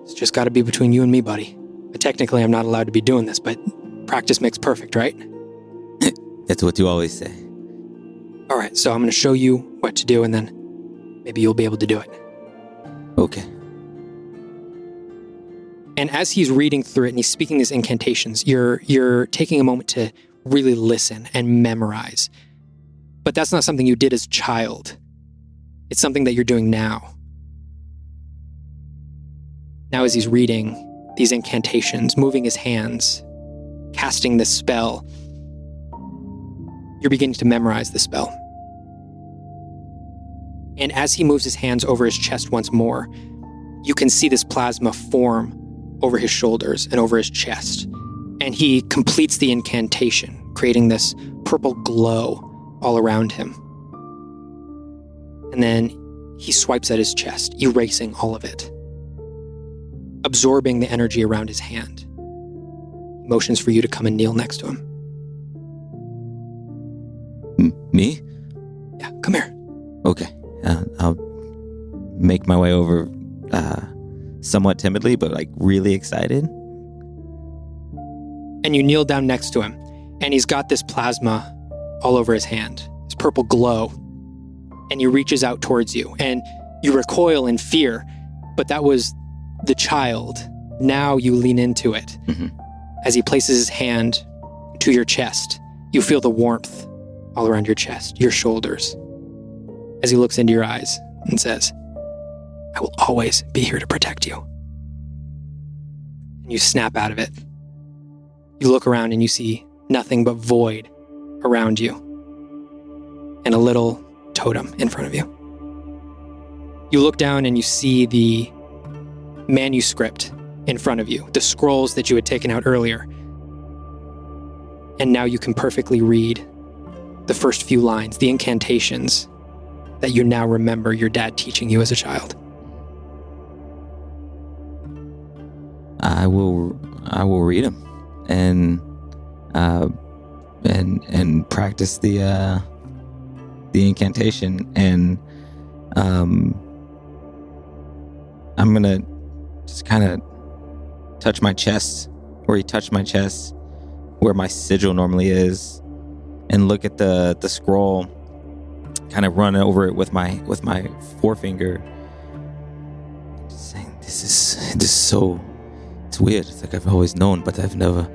"It's just got to be between you and me, buddy. Technically, I'm not allowed to be doing this, but practice makes perfect, right?" That's what you always say. All right, so I'm going to show you what to do, and then maybe you'll be able to do it. Okay. And as he's reading through it and he's speaking these incantations, you're taking a moment to really listen and memorize. But that's not something you did as a child. It's something that you're doing now. Now as he's reading these incantations, moving his hands, casting this spell, you're beginning to memorize the spell. And as he moves his hands over his chest once more, you can see this plasma form over his shoulders and over his chest. And he completes the incantation, creating this purple glow all around him. And then he swipes at his chest, erasing all of it, absorbing the energy around his hand. He motions for you to come and kneel next to him. Me? Yeah, come here. Okay. I'll make my way over somewhat timidly, but like really excited. And you kneel down next to him, and he's got this plasma all over his hand, this purple glow, and he reaches out towards you, and you recoil in fear, but that was the child. Now you lean into it. Mm-hmm. As he places his hand to your chest, you feel the warmth all around your chest, your shoulders, as he looks into your eyes and says, "I will always be here to protect you." And you snap out of it. You look around and you see nothing but void around you and a little totem in front of you. You look down and you see the manuscript in front of you, the scrolls that you had taken out earlier. And now you can perfectly read the first few lines, the incantations that you now remember your dad teaching you as a child. I will read them and practice the incantation, and I'm gonna just kind of touch my chest, or he touched my chest where my sigil normally is, and look at the scroll, kind of run over it with my forefinger, just saying, this is so, it's weird. It's like I've always known, but I've never.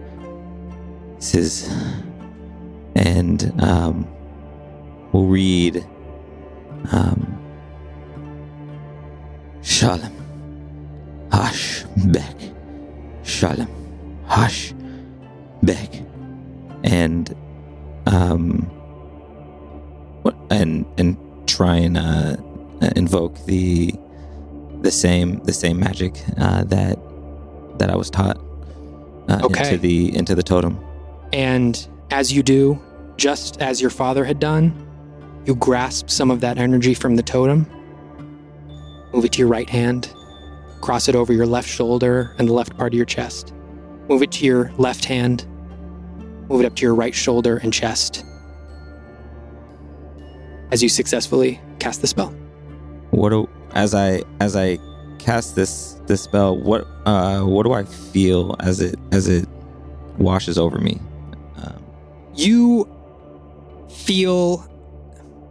This is, and we'll read Shalom, Hash, Beck, Shalom, Hash, Beck, and try and invoke the same magic that I was taught into the totem. And as you do, just as your father had done, you grasp some of that energy from the totem, move it to your right hand, cross it over your left shoulder and the left part of your chest, Move it to your left hand. Move it up to your right shoulder and chest. As you successfully cast the spell. As I cast this spell, what do I feel as it washes over me? You feel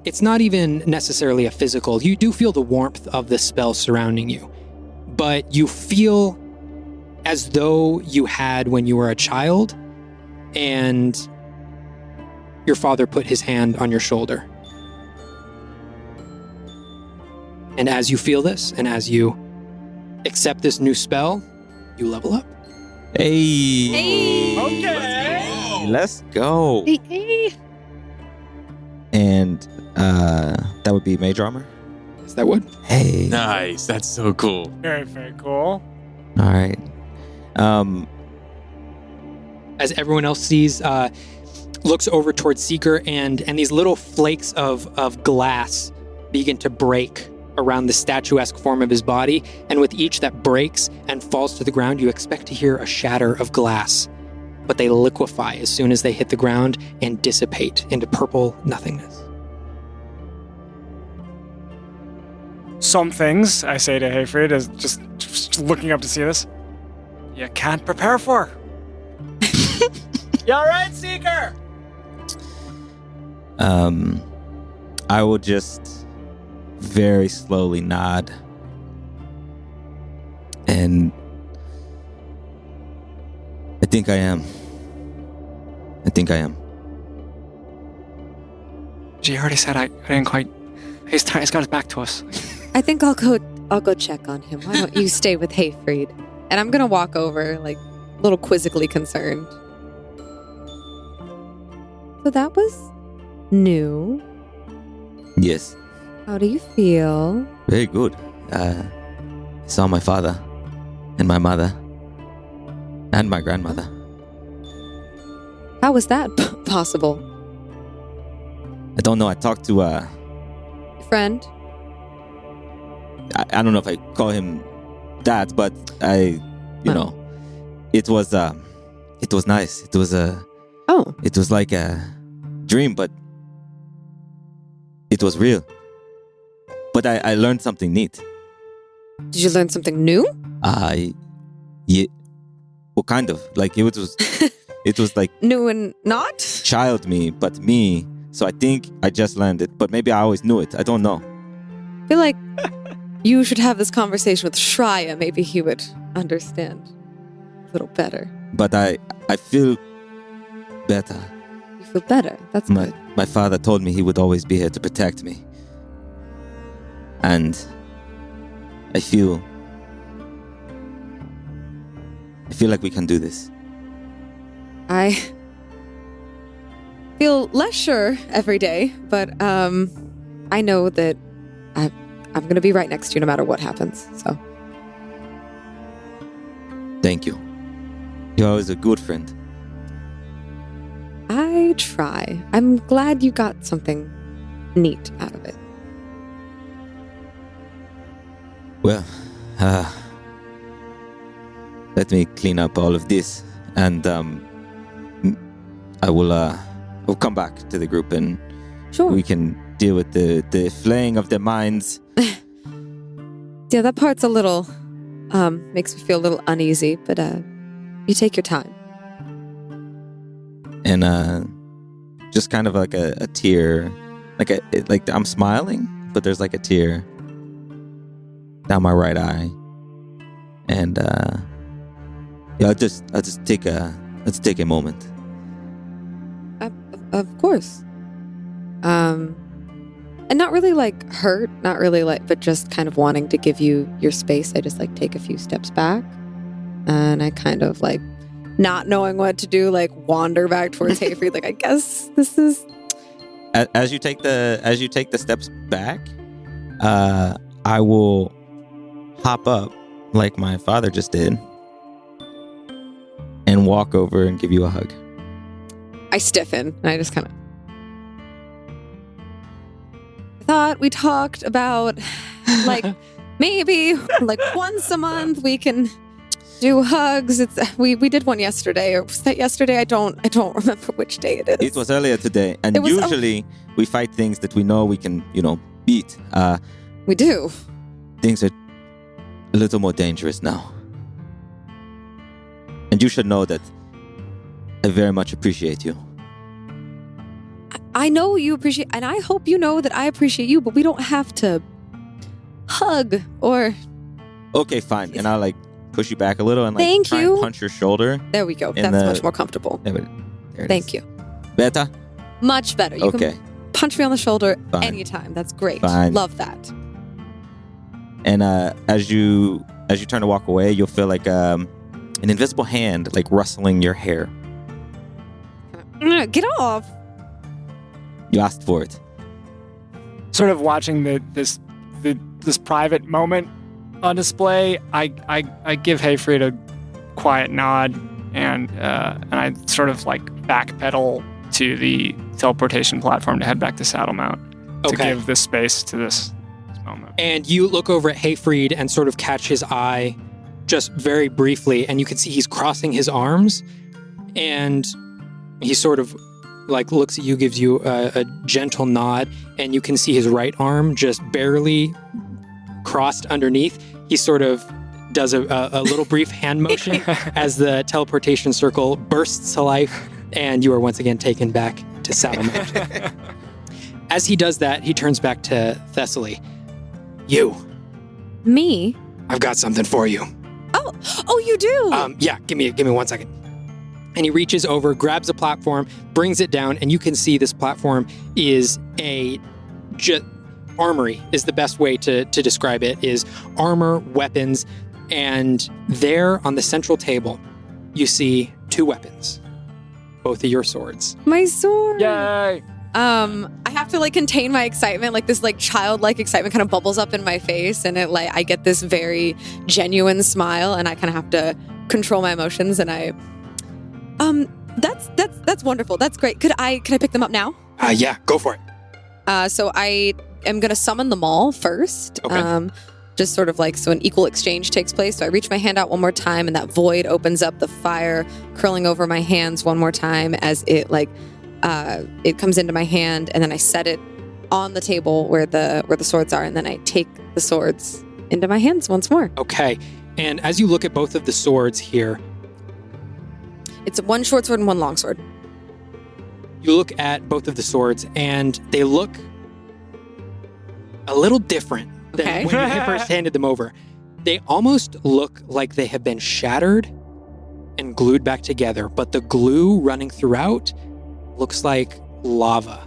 it's not even necessarily a physical. You do feel the warmth of the spell surrounding you, but you feel as though you had when you were a child and your father put his hand on your shoulder. And as you feel this, and as you accept this new spell, you level up. Hey! Okay. Let's go. Hey. And that would be mage armor. Yes, that would. Hey. Nice. That's so cool. Very, very cool. All right. As everyone else sees, looks over towards Seeker, and these little flakes of glass begin to break around the statuesque form of his body. And with each that breaks and falls to the ground, you expect to hear a shatter of glass. But they liquefy as soon as they hit the ground and dissipate into purple nothingness. Some things, I say to Hayfried, is just looking up to see this, you can't prepare for. You all right, Seeker? I will just very slowly nod. And I think I am. Gee, I already said I didn't quite. He's got his back to us. I think I'll go check on him. Why don't you stay with Hayfried? And I'm gonna walk over, like, a little quizzically concerned. So that was new. Yes. How do you feel? Very good. I saw my father and my mother and my grandmother. How was that possible? I don't know. I talked to Your friend? I don't know if I call him that, but you know, it was nice. It was like a dream, but it was real. But I learned something neat. Did you learn something new? Yeah. Well, kind of. Like it was like New and not? child me, but me. So I think I just learned it, but maybe I always knew it. I don't know. I feel like you should have this conversation with Shreya. Maybe he would understand a little better. But I feel better. You feel better. That's good. My father told me he would always be here to protect me. And I feel like we can do this. I feel less sure every day, but I know that I'm going to be right next to you no matter what happens. So, Thank you. You're always a good friend. I try. I'm glad you got something neat out of it. Well, let me clean up all of this, and I will come back to the group, and Sure. we can deal with the flaying of their minds. Yeah, that part's a little makes me feel a little uneasy, but you take your time. And just kind of like a tear, like I'm smiling, but there's like a tear down my right eye, and yeah, I'll just take a moment. Of course. And not really like hurt, not really like, but just kind of wanting to give you your space. I just like take a few steps back, and I kind of like, not knowing what to do, like wander back towards Hayfried. Like, I guess this is. As you take the steps back, I will hop up like my father just did, and walk over and give you a hug. I stiffen, and I just kind of. I thought we talked about, like, maybe like once a month we can do hugs. We did one yesterday, or was that yesterday? I don't remember which day it is. It was earlier today, and usually we fight things that we know we can, beat. We do. Things are a little more dangerous now. And you should know that I very much appreciate you. I know you appreciate, and I hope you know that I appreciate you, but we don't have to hug or... Okay, fine. And I'll push you back a little and Thank try you. and punch your shoulder. There we go. That's much more comfortable. There it Thank is. you. Better? Much better. You Okay. can punch me on the shoulder Fine. anytime. That's great. Fine. Love that. And as you turn to walk away, you'll feel like an invisible hand rustling your hair. Get off. You asked for it. Sort of watching this private moment on display, I give Hayfried a quiet nod and I sort of backpedal to the teleportation platform to head back to Saddlemount to give this space to this moment. And you look over at Hayfried and sort of catch his eye just very briefly, and you can see he's crossing his arms, and he sort of looks at you, gives you a gentle nod, and you can see his right arm just barely crossed underneath. He sort of does a little brief hand motion as the teleportation circle bursts to life, and you are once again taken back to Saddlemount. As he does that, he turns back to Thessaly. You. Me? I've got something for you. Oh, you do? Yeah, give me 1 second. And he reaches over, grabs a platform, brings it down, and you can see this platform is armory is the best way to describe it, is armor, weapons, and there on the central table, you see 2 weapons. Both of your swords. My sword. Yay! I have to contain my excitement, this childlike excitement kind of bubbles up in my face, and I get this very genuine smile, and I kind of have to control my emotions, and that's wonderful. That's great. Could I pick them up now? Yeah, go for it. So I am going to summon them all first. Okay. Just sort of so an equal exchange takes place. So I reach my hand out one more time, and that void opens up, the fire curling over my hands one more time as it it comes into my hand, and then I set it on the table where the swords are, and then I take the swords into my hands once more. Okay. And as you look at both of the swords here, It's one short sword and one long sword. you look at both of the swords, and they look a little different than Okay. when you first handed them over. They almost look like they have been shattered and glued back together, but the glue running throughout looks like lava.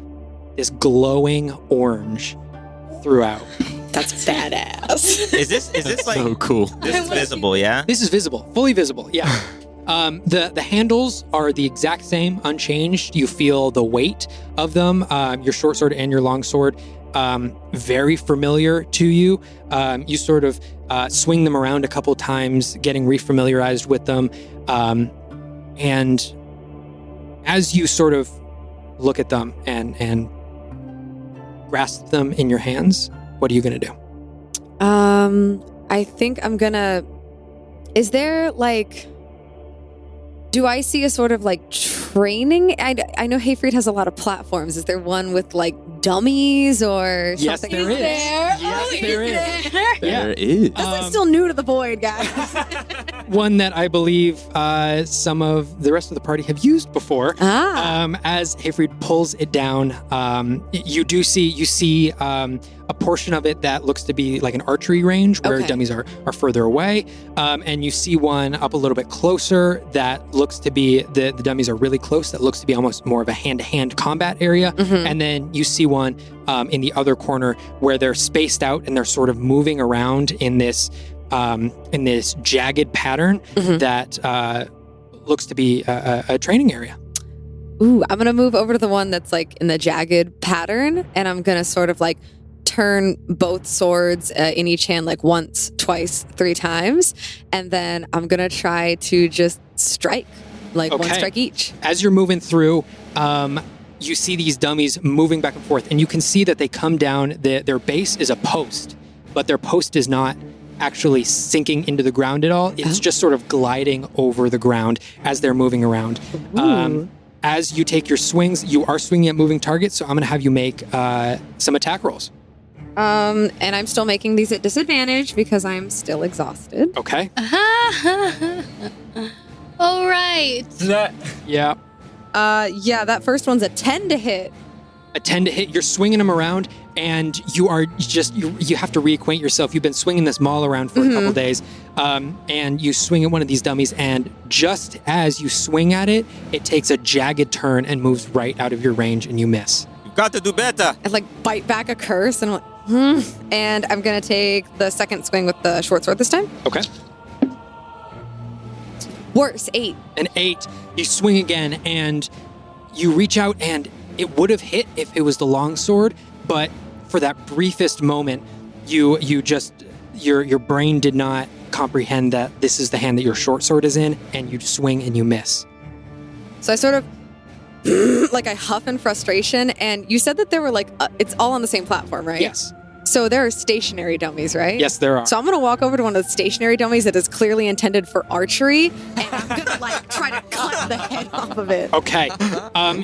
This glowing orange throughout. That's badass. Is this So cool. this is visible? Yeah. This is visible, fully visible. Yeah. The handles are the exact same, unchanged. You feel the weight of them. Your short sword and your long sword, very familiar to you. You sort of swing them around a couple times, getting refamiliarized with them. And as you sort of look at them and grasp them in your hands, what are you going to do? I think I'm gonna... Is there do I see a sort of training? I know Hayfried has a lot of platforms. Is there one with dummies or Yes, something? there is. There? Yes, there is. There is. That's still new to the void, guys. One that I believe some of the rest of the party have used before. As Hayfried pulls it down, you see a portion of it that looks to be like an archery range where Okay. dummies are further away. And you see one up a little bit closer that looks to be, the dummies are really close, that looks to be almost more of a hand-to-hand combat area. Mhm. And then you see one in the other corner where they're spaced out and they're sort of moving around in this jagged pattern Mhm. that looks to be a training area. Ooh, I'm gonna move over to the one that's in the jagged pattern, and I'm gonna sort of turn both swords in each hand once, twice, 3 times, and then I'm gonna try to just strike, one Okay. strike each. As you're moving through, you see these dummies moving back and forth, and you can see that they come down. Their base is a post, but their post is not actually sinking into the ground at all. It's just sort of gliding over the ground as they're moving around. As you take your swings, you are swinging at moving targets, so I'm going to have you make some attack rolls. And I'm still making these at disadvantage because I'm still exhausted. Okay. All right. Yeah. Yeah, that first one's a 10 to hit. A 10 to hit. You're swinging them around, and you are just you have to reacquaint yourself. You've been swinging this maul around for a couple days, and you swing at one of these dummies, and just as you swing at it, it takes a jagged turn and moves right out of your range, and you miss. You got to do better. I like bite back a curse and I'm like, and I'm gonna take the second swing with the short sword this time. Okay. Worse, 8. An 8. You swing again, and you reach out, and it would have hit if it was the long sword, but for that briefest moment, you just your brain did not comprehend that this is the hand that your short sword is in, and you swing and you miss. So I sort of like I huff in frustration, and you said that there were like it's all on the same platform, right? Yes. So there are stationary dummies, right? Yes, there are. So I'm gonna walk over to one of the stationary dummies that is clearly intended for archery, and I'm gonna like try to cut the head off of it. Okay.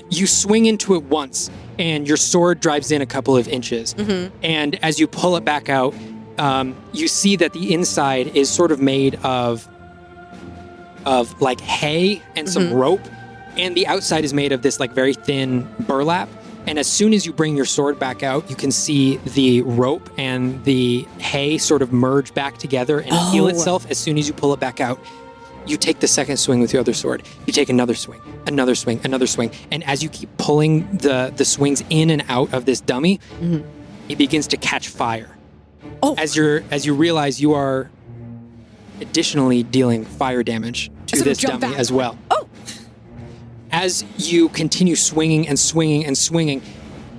You swing into it once, and your sword drives in a couple of inches. And as you pull it back out, you see that the inside is sort of made of like hay and some rope, and the outside is made of this like very thin burlap. And as soon as you bring your sword back out, you can see the rope and the hay sort of merge back together and heal itself as soon as you pull it back out. You take the second swing with your other sword. You take another swing, another swing, another swing. And as you keep pulling the swings in and out of this dummy, it begins to catch fire. As you realize you are additionally dealing fire damage to this dummy as well. As you continue swinging and swinging and swinging,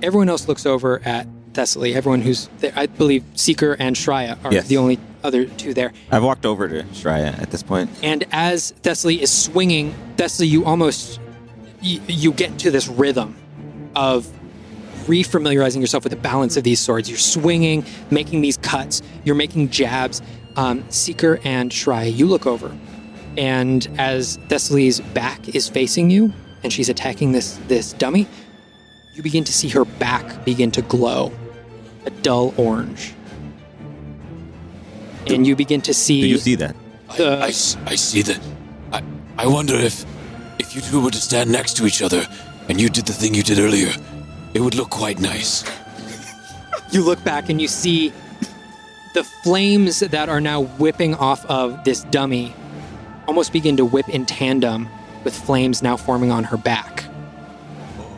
everyone else looks over at Thessaly. Everyone who's there, I believe Seeker and Shreya are the only other two there. I've walked over to Shreya at this point. And as Thessaly is swinging, Thessaly, you get into this rhythm of refamiliarizing yourself with the balance of these swords. You're swinging, making these cuts, you're making jabs. Seeker and Shreya, you look over, and as Thessaly's back is facing you, and she's attacking this dummy, you begin to see her back begin to glow a dull orange. And you begin to see... Do you see that? I see that. I wonder if you two were to stand next to each other and you did the thing you did earlier, it would look quite nice. You look back and you see the flames that are now whipping off of this dummy almost begin to whip in tandem with flames now forming on her back.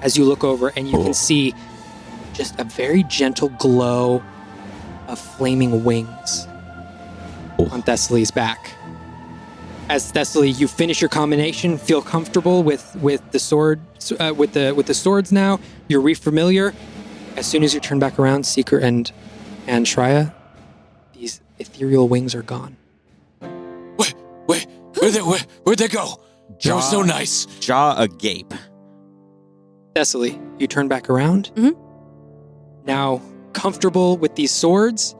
As you look over and you can see just a very gentle glow of flaming wings on Thessaly's back. As Thessaly, you finish your combination, feel comfortable with the sword, with the swords now. You're refamiliar. As soon as you turn back around, Seeker and Shreya, these ethereal wings are gone. Where'd they go? That was so nice. Jaw agape. Thessaly, you turn back around. Now, comfortable with these swords,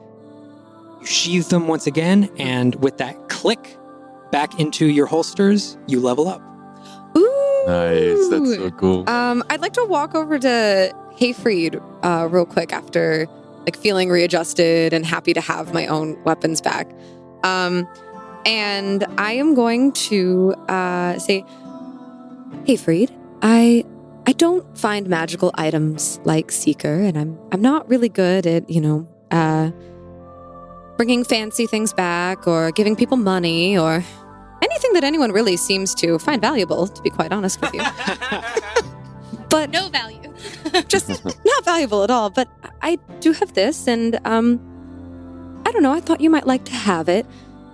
you sheathe them once again, and with that click back into your holsters, you level up. Ooh. Nice. That's so cool. I'd like to walk over to Hayfried real quick after like feeling readjusted and happy to have my own weapons back. And I am going to say, Hayfried, I don't find magical items like Seeker, and I'm not really good at, bringing fancy things back or giving people money or anything that anyone really seems to find valuable, to be quite honest with you. But No value. just not valuable at all. But I do have this, and I don't know, I thought you might like to have it.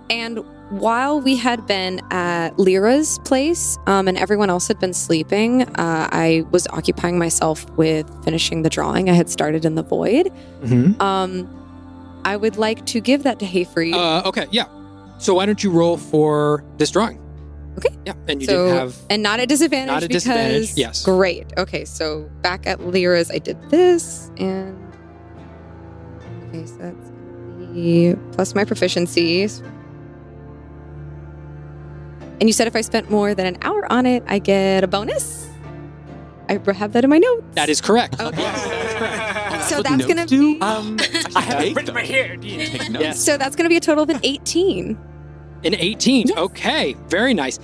And while we had been at Lyra's place and everyone else had been sleeping, I was occupying myself with finishing the drawing I had started in the void. I would like to give that to Hayfried. Okay, yeah. So why don't you roll for this drawing? Okay. Yeah, and you didn't have... And not at disadvantage. Not at because, disadvantage, yes. Great. Okay, so back at Lyra's, I did this, and... Okay, so that's plus my proficiencies. And you said if I spent more than an hour on it, I get a bonus? I have that in my notes. That is correct. Okay. Yes, that is correct. So that's going to be... I have it written right here. Yes. So that's going to be a total of an 18. An 18. Yes. Okay. Very nice.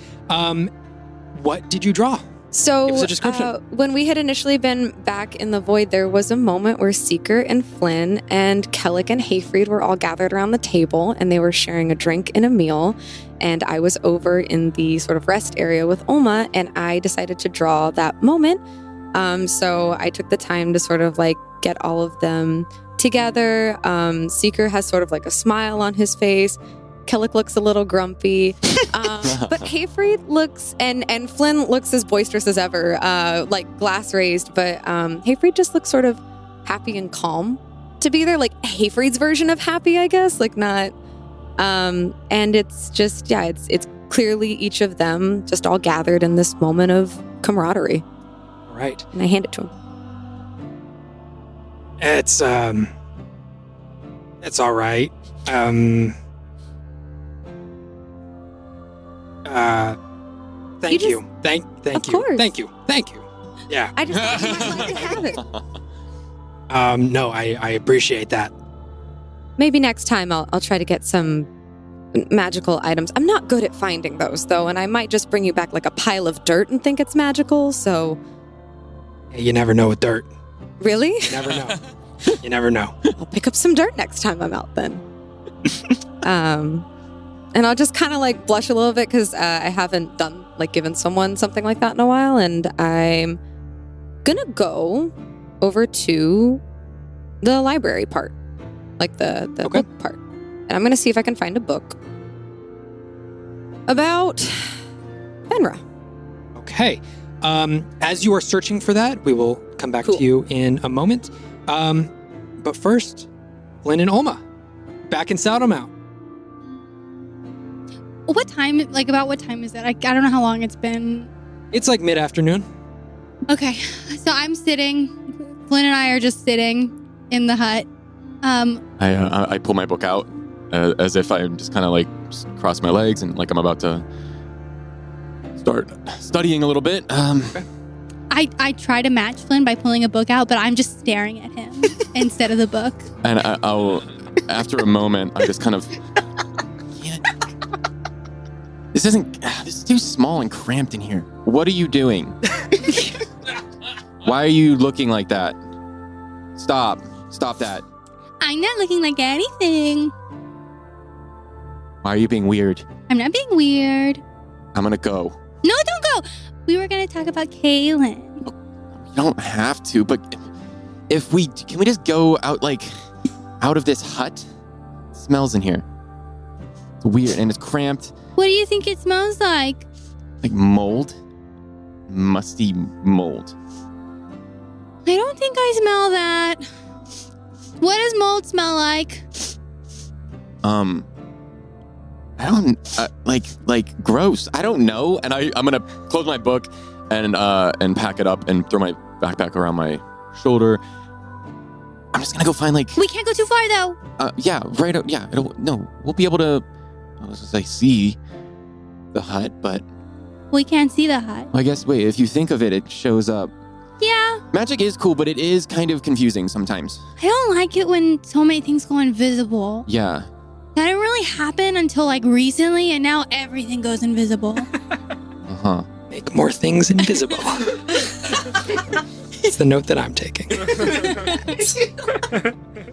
What did you draw? So Give us a description. when we had initially been back in the void, there was a moment where Seeker and Flynn and Kellic and Hayfried were all gathered around the table, and they were sharing a drink and a meal. And I was over in the sort of rest area with Olma, and I decided to draw that moment. So I took the time to sort of like get all of them together. Seeker has sort of like a smile on his face. Kellic looks a little grumpy. But Hayfried looks, and Flynn looks as boisterous as ever, like glass raised. But Hayfried just looks sort of happy and calm to be there. Like Hayfried's version of happy, I guess. Like not, and it's just, yeah, it's clearly each of them just all gathered in this moment of camaraderie. All right. And I hand it to him. It's all right. Thank you. Thank Of you. course. Thank you. Yeah. I just thought you might like to have it. No, I appreciate that. Maybe next time I'll try to get some magical items. I'm not good at finding those, though, and I might just bring you back like a pile of dirt and think it's magical, so... You never know with dirt. Really? You never know. You never know. I'll pick up some dirt next time I'm out then. And I'll just kind of like blush a little bit because I haven't given someone something like that in a while, and I'm gonna go over to the library part, like the Okay. book part, and I'm gonna see if I can find a book about Fenra. Okay. As you are searching for that, we will come back Cool. to you in a moment. But first, Lynn and Olma, back in Saddlemount. What time? Like, about what time is it? I don't know how long it's been. It's like mid-afternoon. Okay, so I'm sitting. Flynn and I are just sitting in the hut. I pull my book out as if I'm just kind of like cross my legs and like I'm about to start studying a little bit. I try to match Flynn by pulling a book out, but I'm just staring at him instead of the book. And I'll, after a moment, I just kind of... This is too small and cramped in here. What are you doing? Why are you looking like that? Stop that. I'm not looking like anything. Why are you being weird? I'm not being weird. I'm gonna go. No, don't go. We were going to talk about Kaylin. You don't have to, but can we just go out of this hut? It smells in here. It's weird and it's cramped. What do you think it smells like? Like mold. Musty mold. I don't think I smell that. What does mold smell like? I don't like gross. I don't know. And I'm gonna close my book and pack it up and throw my backpack around my shoulder. I'm just gonna go find We can't go too far though. We'll be able to. I was gonna say see the hut, but We can't see the hut. I guess if you think of it, it shows up. Yeah. Magic is cool, but it is kind of confusing sometimes. I don't like it when so many things go invisible. Yeah. That didn't really happen until recently, and now everything goes invisible. Uh-huh. Make more things invisible. It's the note that I'm taking.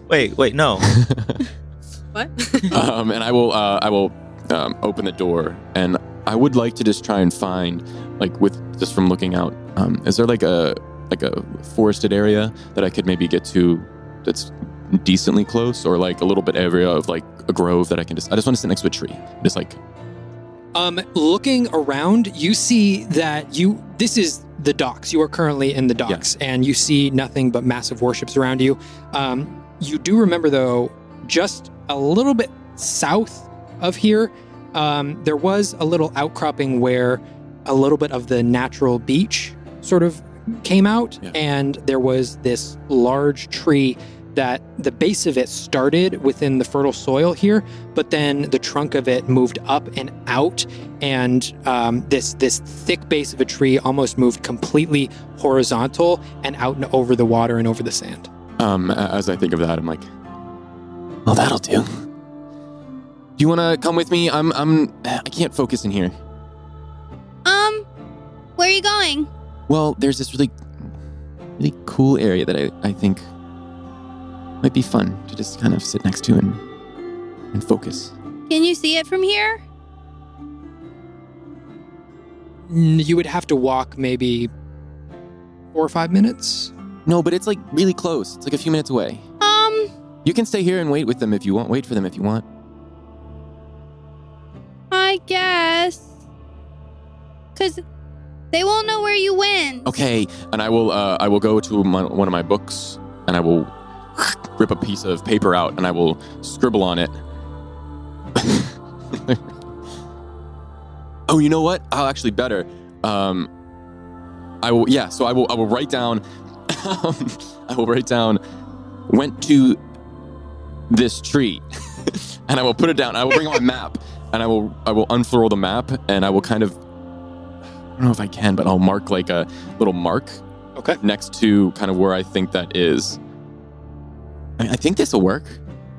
Wait, no. What? And I will open the door, and I would like to just try and find, just from looking out, is there a forested area that I could maybe get to that's decently close, or a little bit area of a grove that I just want to sit next to a tree, just Looking around, you see that this is the docks. You are currently in the docks, and you see nothing but massive warships around you. You do remember, though, just a little bit south of here, there was a little outcropping where a little bit of the natural beach sort of came out, and there was this large tree that the base of it started within the fertile soil here, but then the trunk of it moved up and out, and this thick base of a tree almost moved completely horizontal and out and over the water and over the sand. As I think of that, I'm like, well, that'll do. Do you want to come with me? I can't focus in here. Where are you going? Well, there's this really cool area that I think might be fun to just kind of sit next to and focus. Can you see it from here? You would have to walk maybe 4 or 5 minutes. No, but it's like really close. It's like a few minutes away. You can stay here and wait with them if you want. Wait for them if you want. I guess. Because they won't know where you went. Okay, and I will go to one of my books and I will rip a piece of paper out and I will scribble on it. Oh, you know what? I'll actually better. I will write down. I will write down. Went to this tree, and I will put it down. I will bring out my map, and I will unfurl the map, and I will kind of. I don't know if I can, but I'll mark like a little mark. Okay. Next to kind of where I think that is. I think this will work,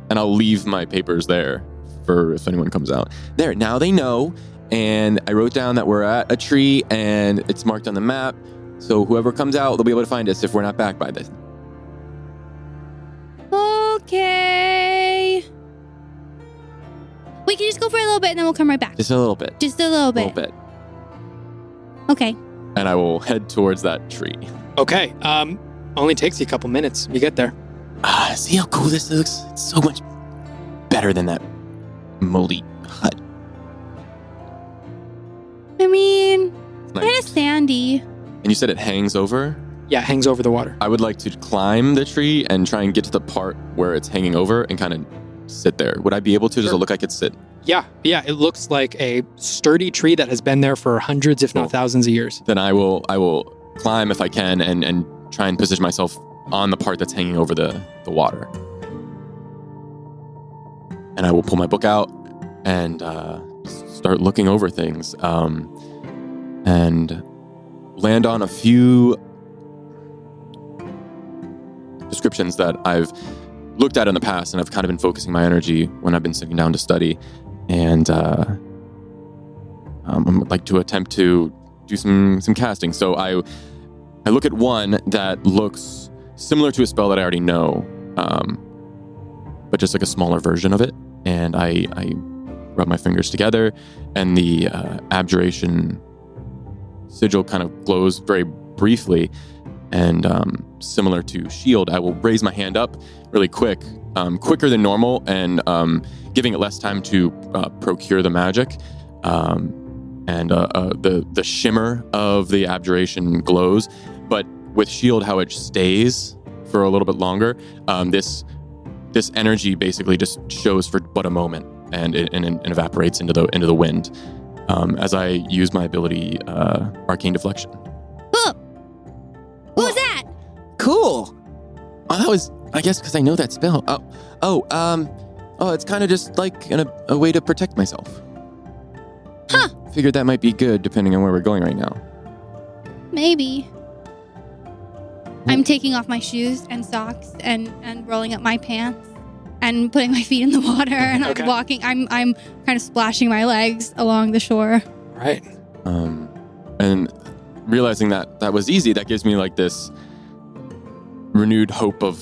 and I'll leave my papers there for if anyone comes out. There, now they know. And I wrote down that we're at a tree and it's marked on the map. So whoever comes out, they'll be able to find us if we're not back by then. Okay. We can just go for a little bit and then we'll come right back. Just a little bit. Just a little bit. Okay. And I will head towards that tree. Okay. Only takes you a couple minutes. You get there. See how cool this looks? It's so much better than that moldy hut. I mean, Nice. kind of sandy. And you said it hangs over? Yeah, it hangs over the water. I would like to climb the tree and try and get to the part where it's hanging over and kind of sit there. Would I be able to? Does it look like it's sit? Yeah. It looks like a sturdy tree that has been there for hundreds, if not thousands of years. Then I will climb if I can and try and position myself on the part that's hanging over the water. And I will pull my book out and start looking over things and land on a few descriptions that I've looked at in the past, and I've kind of been focusing my energy when I've been sitting down to study. And I would like to attempt to do some casting. So I look at one that looks similar to a spell that I already know, but just like a smaller version of it. And I rub my fingers together, and the abjuration sigil kind of glows very briefly. And similar to shield, I will raise my hand up really quick, quicker than normal, and giving it less time to procure the magic. And the shimmer of the abjuration glows, but with shield, how it stays for a little bit longer. This energy basically just shows for but a moment, and it evaporates into the wind as I use my ability, Arcane Deflection. Oh, what was that? Cool. Oh, that was, I guess, because I know that spell. It's kind of just like a way to protect myself. Huh. Figured that might be good depending on where we're going right now. Maybe. I'm taking off my shoes and socks and rolling up my pants and putting my feet in the water, and Okay. I'm walking. I'm kind of splashing my legs along the shore. Right. And realizing that was easy, that gives me like this renewed hope of,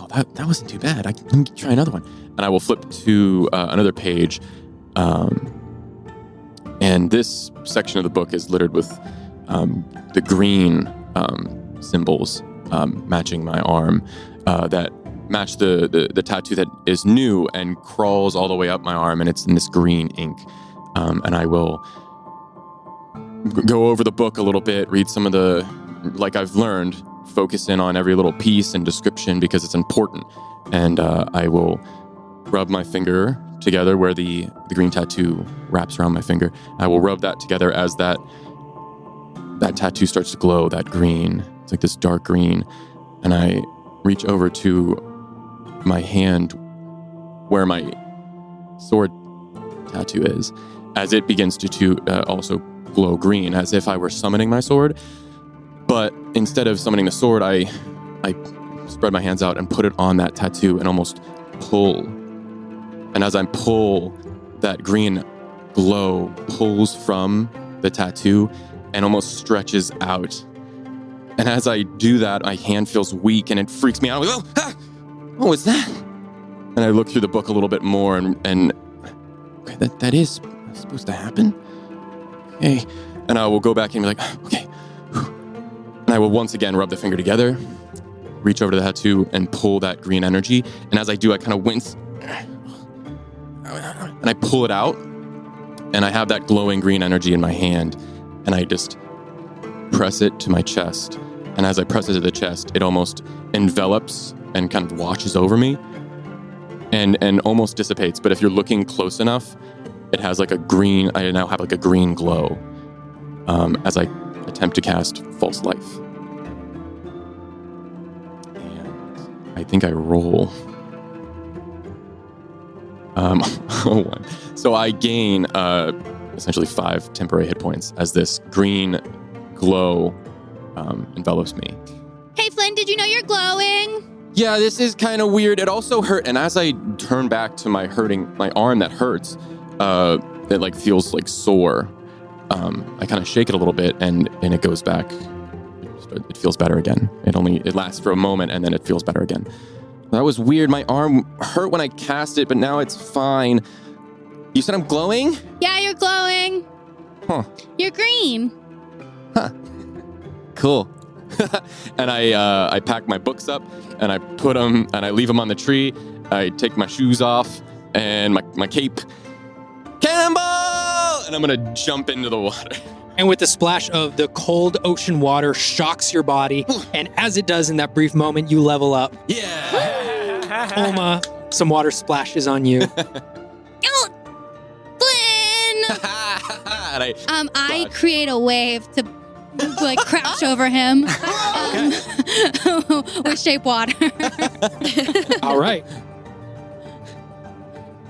that wasn't too bad. I can try another one. And I will flip to another page. And this section of the book is littered with the green symbols matching my arm that match the tattoo that is new and crawls all the way up my arm, and it's in this green ink. And I will go over the book a little bit, read some of the, like I've learned, focus in on every little piece and description because it's important. And I will rub my finger together where the green tattoo wraps around my finger. I will rub that together as that tattoo starts to glow, that green. It's like this dark green. And I reach over to my hand where my sword tattoo is, as it begins to also glow green, as if I were summoning my sword. But instead of summoning the sword, I spread my hands out and put it on that tattoo and almost pull. And as I pull, that green glow pulls from the tattoo and almost stretches out. And as I do that, my hand feels weak and it freaks me out. I'm like, what was that? And I look through the book a little bit more and okay, that is supposed to happen. Okay. And I will go back and be like, okay. And I will once again rub the finger together, reach over to the tattoo and pull that green energy. And as I do, I kind of wince and I pull it out and I have that glowing green energy in my hand and I just press it to my chest. And as I press it to the chest, it almost envelops and kind of washes over me and almost dissipates. But if you're looking close enough, it has like a green, I now have like a green glow as I attempt to cast False Life. And I think I roll. One. So I gain essentially 5 temporary hit points as this green glow envelops me. Hey, Flynn, did you know you're glowing? Yeah, this is kind of weird. It also hurt, and as I turn back to my arm that hurts, it like feels like sore. I kind of shake it a little bit, and it goes back. It feels better again. It lasts for a moment, and then it feels better again. That was weird. My arm hurt when I cast it, but now it's fine. You said I'm glowing? Yeah, you're glowing. Huh. You're green. Huh. Cool. And I pack my books up and I put them and I leave them on the tree. I take my shoes off and my cape. Cannonball! And I'm gonna jump into the water. And with the splash of the cold ocean water shocks your body, and as it does in that brief moment, you level up. Yeah! Oma, some water splashes on you. Oh, Flynn! And I create a wave to like crouch over him with shape water. All right.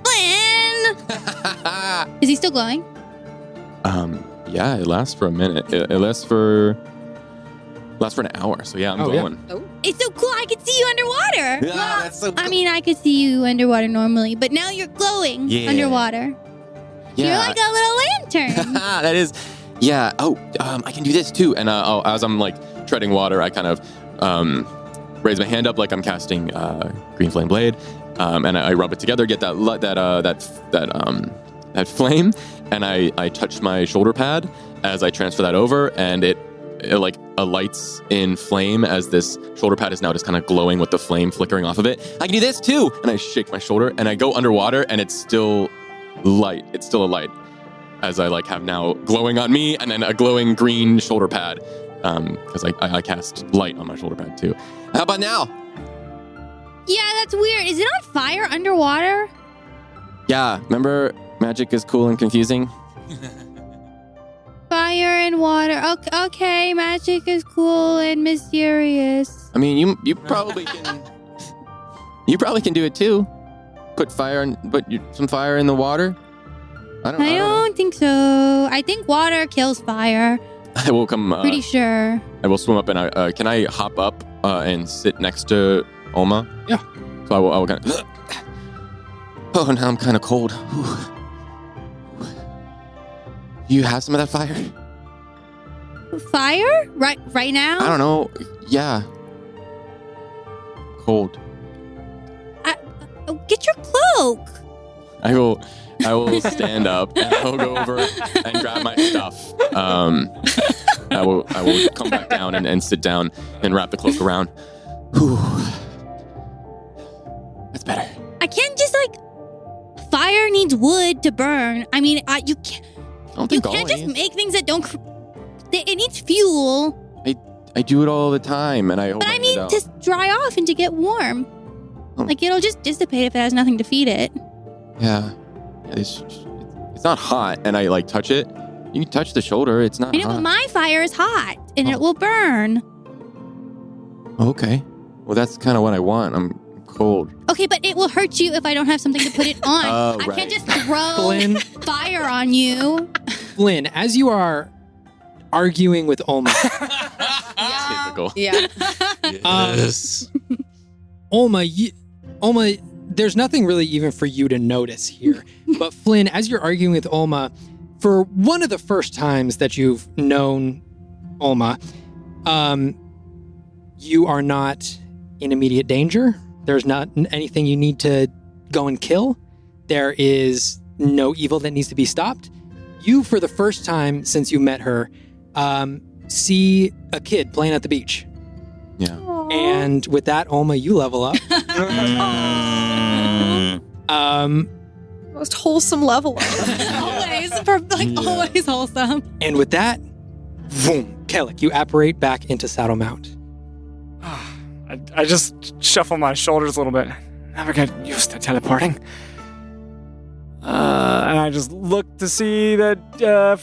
Flynn! Is he still glowing? Yeah, it lasts for a minute. It lasts for an hour. So yeah, I'm going. Oh. It's so cool. I could see you underwater. Yeah, that's so cool. I mean, I could see you underwater normally, but now you're glowing underwater. Yeah. You're like a little lantern. That is, yeah. Oh, I can do this too. And as I'm like treading water, I kind of raise my hand up like I'm casting Green Flame Blade, and I rub it together, get that flame, and I touch my shoulder pad as I transfer that over, and it like alights in flame as this shoulder pad is now just kind of glowing with the flame flickering off of it. I can do this too! And I shake my shoulder and I go underwater and it's still light. It's still a light as I like have now glowing on me and then a glowing green shoulder pad because I cast light on my shoulder pad too. How about now? Yeah, that's weird. Is it on fire underwater? Yeah, remember magic is cool and confusing? Fire and water. Okay, magic is cool and mysterious. I mean, you probably can. You probably can do it too. Put some fire in the water. I don't think so. I think water kills fire. I will come. Pretty sure. I will swim up and can I hop up and sit next to Oma? Yeah. So I will kind of. Oh, now I'm kind of cold. Do you have some of that fire? Fire? Right now? I don't know. Yeah. Cold. Get your cloak. I will stand up and I'll go over and grab my stuff. I will come back down and sit down and wrap the cloak around. Whew. That's better. I can't just fire needs wood to burn. I mean, you can't. You can't just make things that don't. It needs fuel. I do it all the time, and I. But I need to dry off and to get warm. Oh. Like it'll just dissipate if it has nothing to feed it. Yeah, it's not hot, and I touch it. You can touch the shoulder. It's not. I know, hot. but my fire is hot, and it will burn. Okay, well that's kind of what I want. I'm cold. Okay, but it will hurt you if I don't have something to put it on. Oh, I right. can't just throw Flynn. fire on you. Flynn, as you are arguing with Olma, Typical. Yeah. Yes. Olma, there's nothing really even for you to notice here. But Flynn, as you're arguing with Olma, for one of the first times that you've known Olma, you are not in immediate danger. There's not anything you need to go and kill. There is no evil that needs to be stopped. You, for the first time since you met her, see a kid playing at the beach. Yeah. And with that, Olma, you level up. Most wholesome level up. Always, always wholesome. And with that, boom, Kellic, you apparate back into Saddlemount. I just shuffle my shoulders a little bit. Never get used to teleporting. And I just look to see that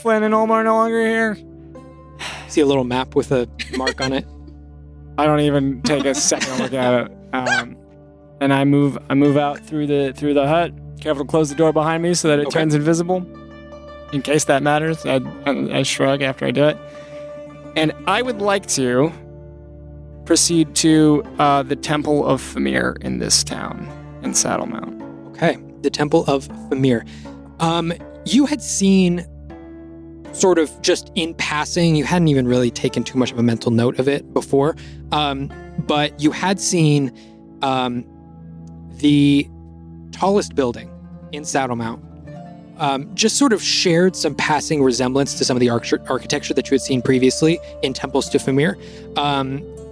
Flynn and Olma are no longer here. See a little map with a mark on it. I don't even take a second to look at it. And I move out through the hut. Careful to close the door behind me so that it turns invisible. In case that matters, I shrug after I do it. And I would like to proceed to the Temple of Famir in this town, in Saddlemount. Okay, the Temple of Famir. You had seen, sort of just in passing, you hadn't even really taken too much of a mental note of it before, but you had seen the tallest building in Saddlemount just sort of shared some passing resemblance to some of the architecture that you had seen previously in temples to Famir.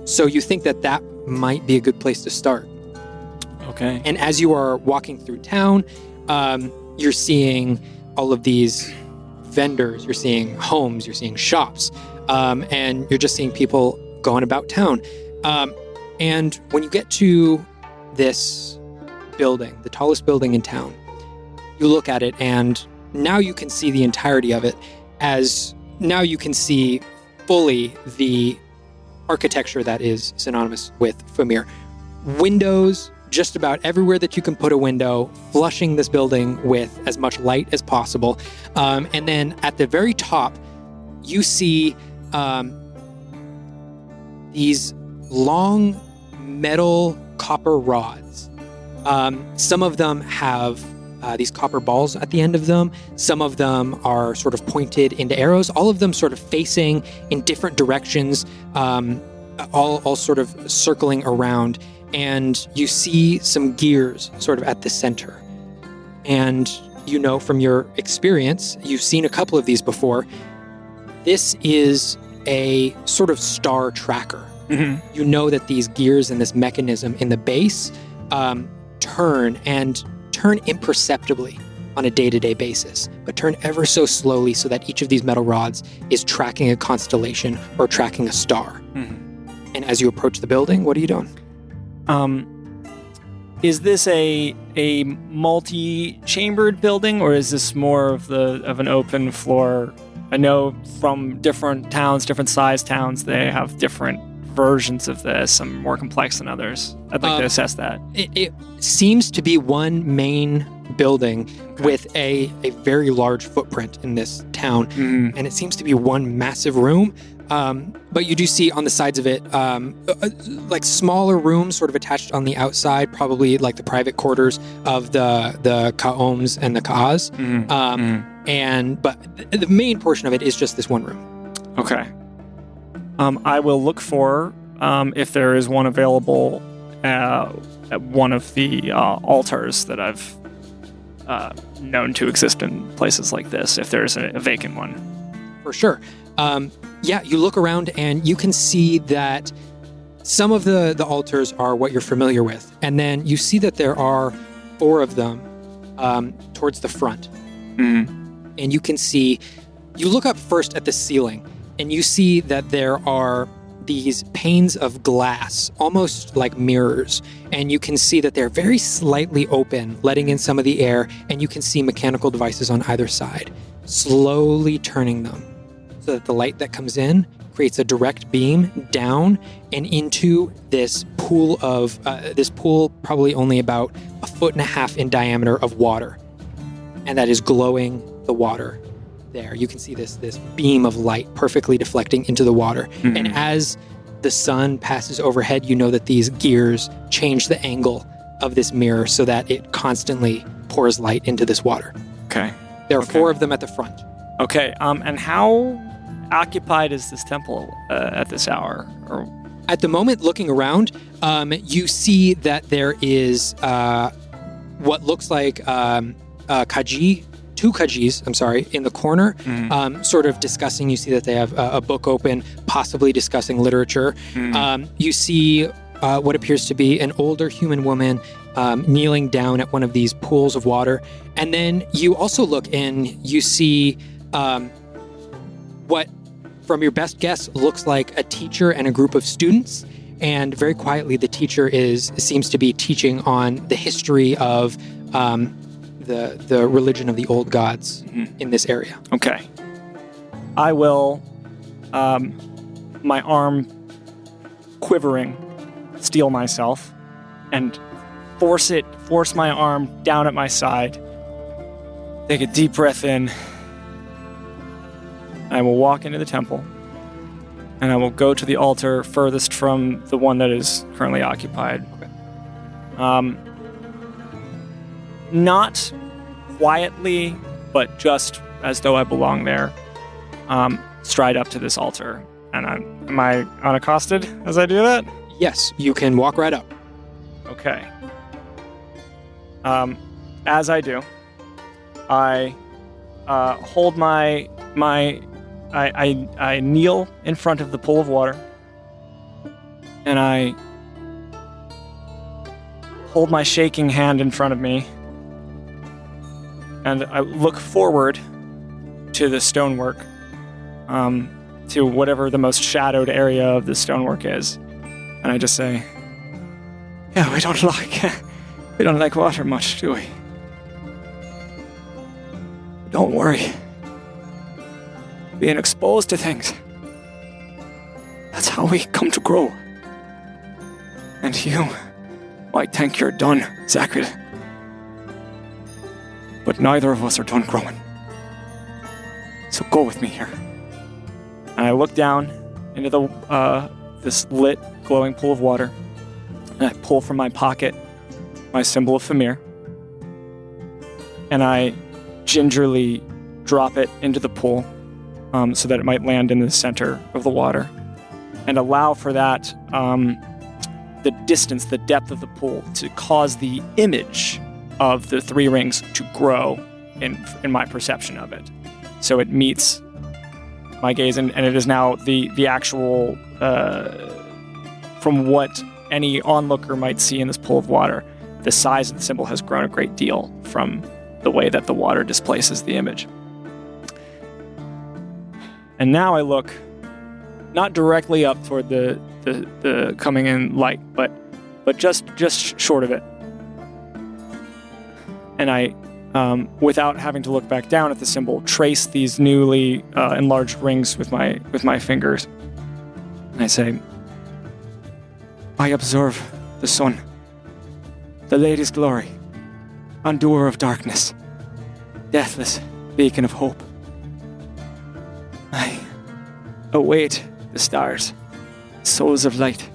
So you think that might be a good place to start. Okay. And as you are walking through town, you're seeing all of these vendors, you're seeing homes, you're seeing shops, and you're just seeing people going about town. And when you get to this building, the tallest building in town, you look at it and now you can see the entirety of it, as now you can see fully the architecture that is synonymous with Famir. Windows just about everywhere that you can put a window, flushing this building with as much light as possible. And then at the very top, you see these long metal copper rods. Some of them have these copper balls at the end of them. Some of them are sort of pointed into arrows, all of them sort of facing in different directions, all sort of circling around. And you see some gears sort of at the center. And you know from your experience, you've seen a couple of these before, this is a sort of star tracker. Mm-hmm. You know that these gears and this mechanism in the base turn imperceptibly on a day-to-day basis, but turn ever so slowly so that each of these metal rods is tracking a constellation or tracking a star. Mm-hmm. And as you approach the building, what are you doing? Is this a multi-chambered building, or is this more of an open floor? I know from different towns, different size towns, they have different versions of this, some more complex than others. I'd like to assess that. It seems to be one main building with a very large footprint in this town, and it seems to be one massive room. But you do see on the sides of it, like smaller rooms sort of attached on the outside, probably like the private quarters of the Kaoms and the Kaas. But the main portion of it is just this one room. Okay. I will look for, if there is one available at one of the altars that I've known to exist in places like this, if there's a vacant one. For sure. Yeah, you look around and you can see that some of the altars are what you're familiar with. And then you see that there are 4 of them towards the front. Mm-hmm. And you can see, you look up first at the ceiling and you see that there are these panes of glass, almost like mirrors. And you can see that they're very slightly open, letting in some of the air. And you can see mechanical devices on either side, slowly turning them, so that the light that comes in creates a direct beam down and into this pool probably only about 1.5 feet in diameter of water. And that is glowing the water there. You can see this beam of light perfectly deflecting into the water. Mhm. And as the sun passes overhead, you know that these gears change the angle of this mirror so that it constantly pours light into this water. Okay. There are Okay. 4 of them at the front. Okay. And how occupied is this temple at this hour? Or At the moment, looking around, you see that there is what looks like two Kajis, in the corner, sort of discussing. You see that they have a book open, possibly discussing literature. You see what appears to be an older human woman kneeling down at one of these pools of water. And then you also look and you see what, from your best guess, looks like a teacher and a group of students. And very quietly, the teacher seems to be teaching on the history of the religion of the old gods in this area. Okay. I will, my arm quivering, steel myself, and force my arm down at my side. Take a deep breath in. I will walk into the temple, and I will go to the altar furthest from the one that is currently occupied. Okay. Not quietly, but just as though I belong there. Stride up to this altar. And am I unaccosted as I do that? Yes, you can walk right up. Okay. As I do, I hold I kneel in front of the pool of water, and I hold my shaking hand in front of me, and I look forward to the stonework, to whatever the most shadowed area of the stonework is, and I just say, "Yeah, we don't like water much, do we? Don't worry. Being exposed to things, that's how we come to grow. And you might think you're done, Zachary, but neither of us are done growing. So go with me here." And I look down into this lit, glowing pool of water, and I pull from my pocket my symbol of Famir, and I gingerly drop it into the pool, so that it might land in the center of the water, and allow for that, the distance, the depth of the pool, to cause the image of the 3 rings to grow in my perception of it. So it meets my gaze, and it is now the actual, from what any onlooker might see in this pool of water, the size of the symbol has grown a great deal from the way that the water displaces the image. And now I look not directly up toward the coming in light, but just short of it. And I, without having to look back down at the symbol, trace these newly enlarged rings with my fingers. And I say, "I observe the sun, the lady's glory, undoer of darkness, deathless beacon of hope. I await the stars, souls of light,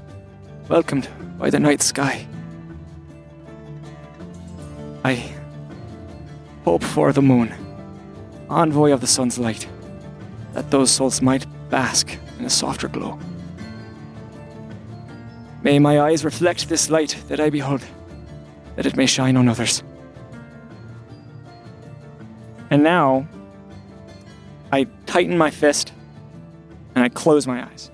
welcomed by the night sky. I hope for the moon, envoy of the sun's light, that those souls might bask in a softer glow. May my eyes reflect this light that I behold, that it may shine on others." And now, I tighten my fist, and I close my eyes.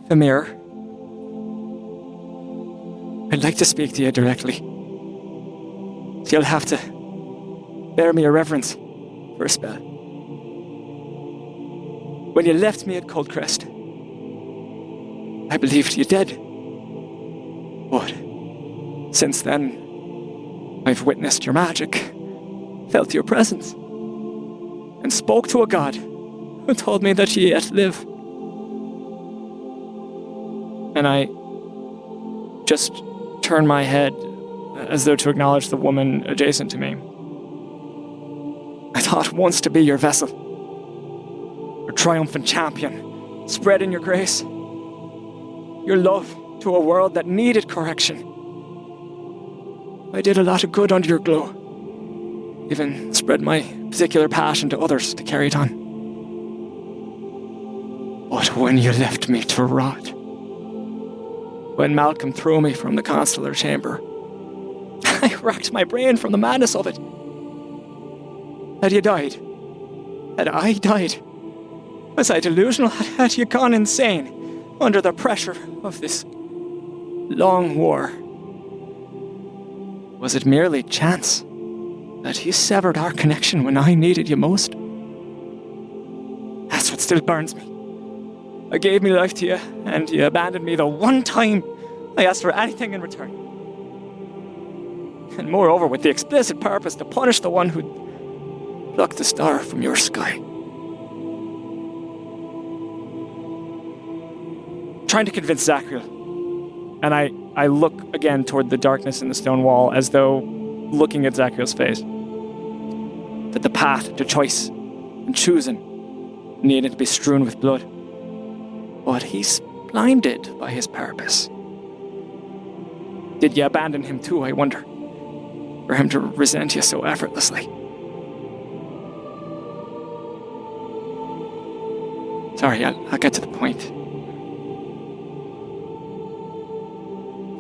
Famir, I'd like to speak to you directly. You'll have to bear me a reverence for a spell. When you left me at Coldcrest, I believed you dead. But since then, I've witnessed your magic, felt your presence. and spoke to a god who told me that ye yet live. And I just turned my head as though to acknowledge the woman adjacent to me. I thought once to be your vessel, your triumphant champion, spreading your grace, your love to a world that needed correction. I did a lot of good under your glow, even spread my particular passion to others to carry it on. But when you left me to rot, when Malcolm threw me from the consular chamber, I racked my brain from the madness of it. Had you died? Had I died? Was I delusional? Had you gone insane under the pressure of this long war? Was it merely chance that you severed our connection when I needed you most? That's what still burns me. I gave me life to you, and you abandoned me the one time I asked for anything in return. And moreover, with the explicit purpose to punish the one who plucked the star from your sky. Trying to convince Zachriel, and I look again toward the darkness in the stone wall as though looking at Zachriel's face, that the path to choice and choosing needed to be strewn with blood. But he's blinded by his purpose. Did you abandon him too, I wonder? For him to resent you so effortlessly? Sorry, I'll get to the point.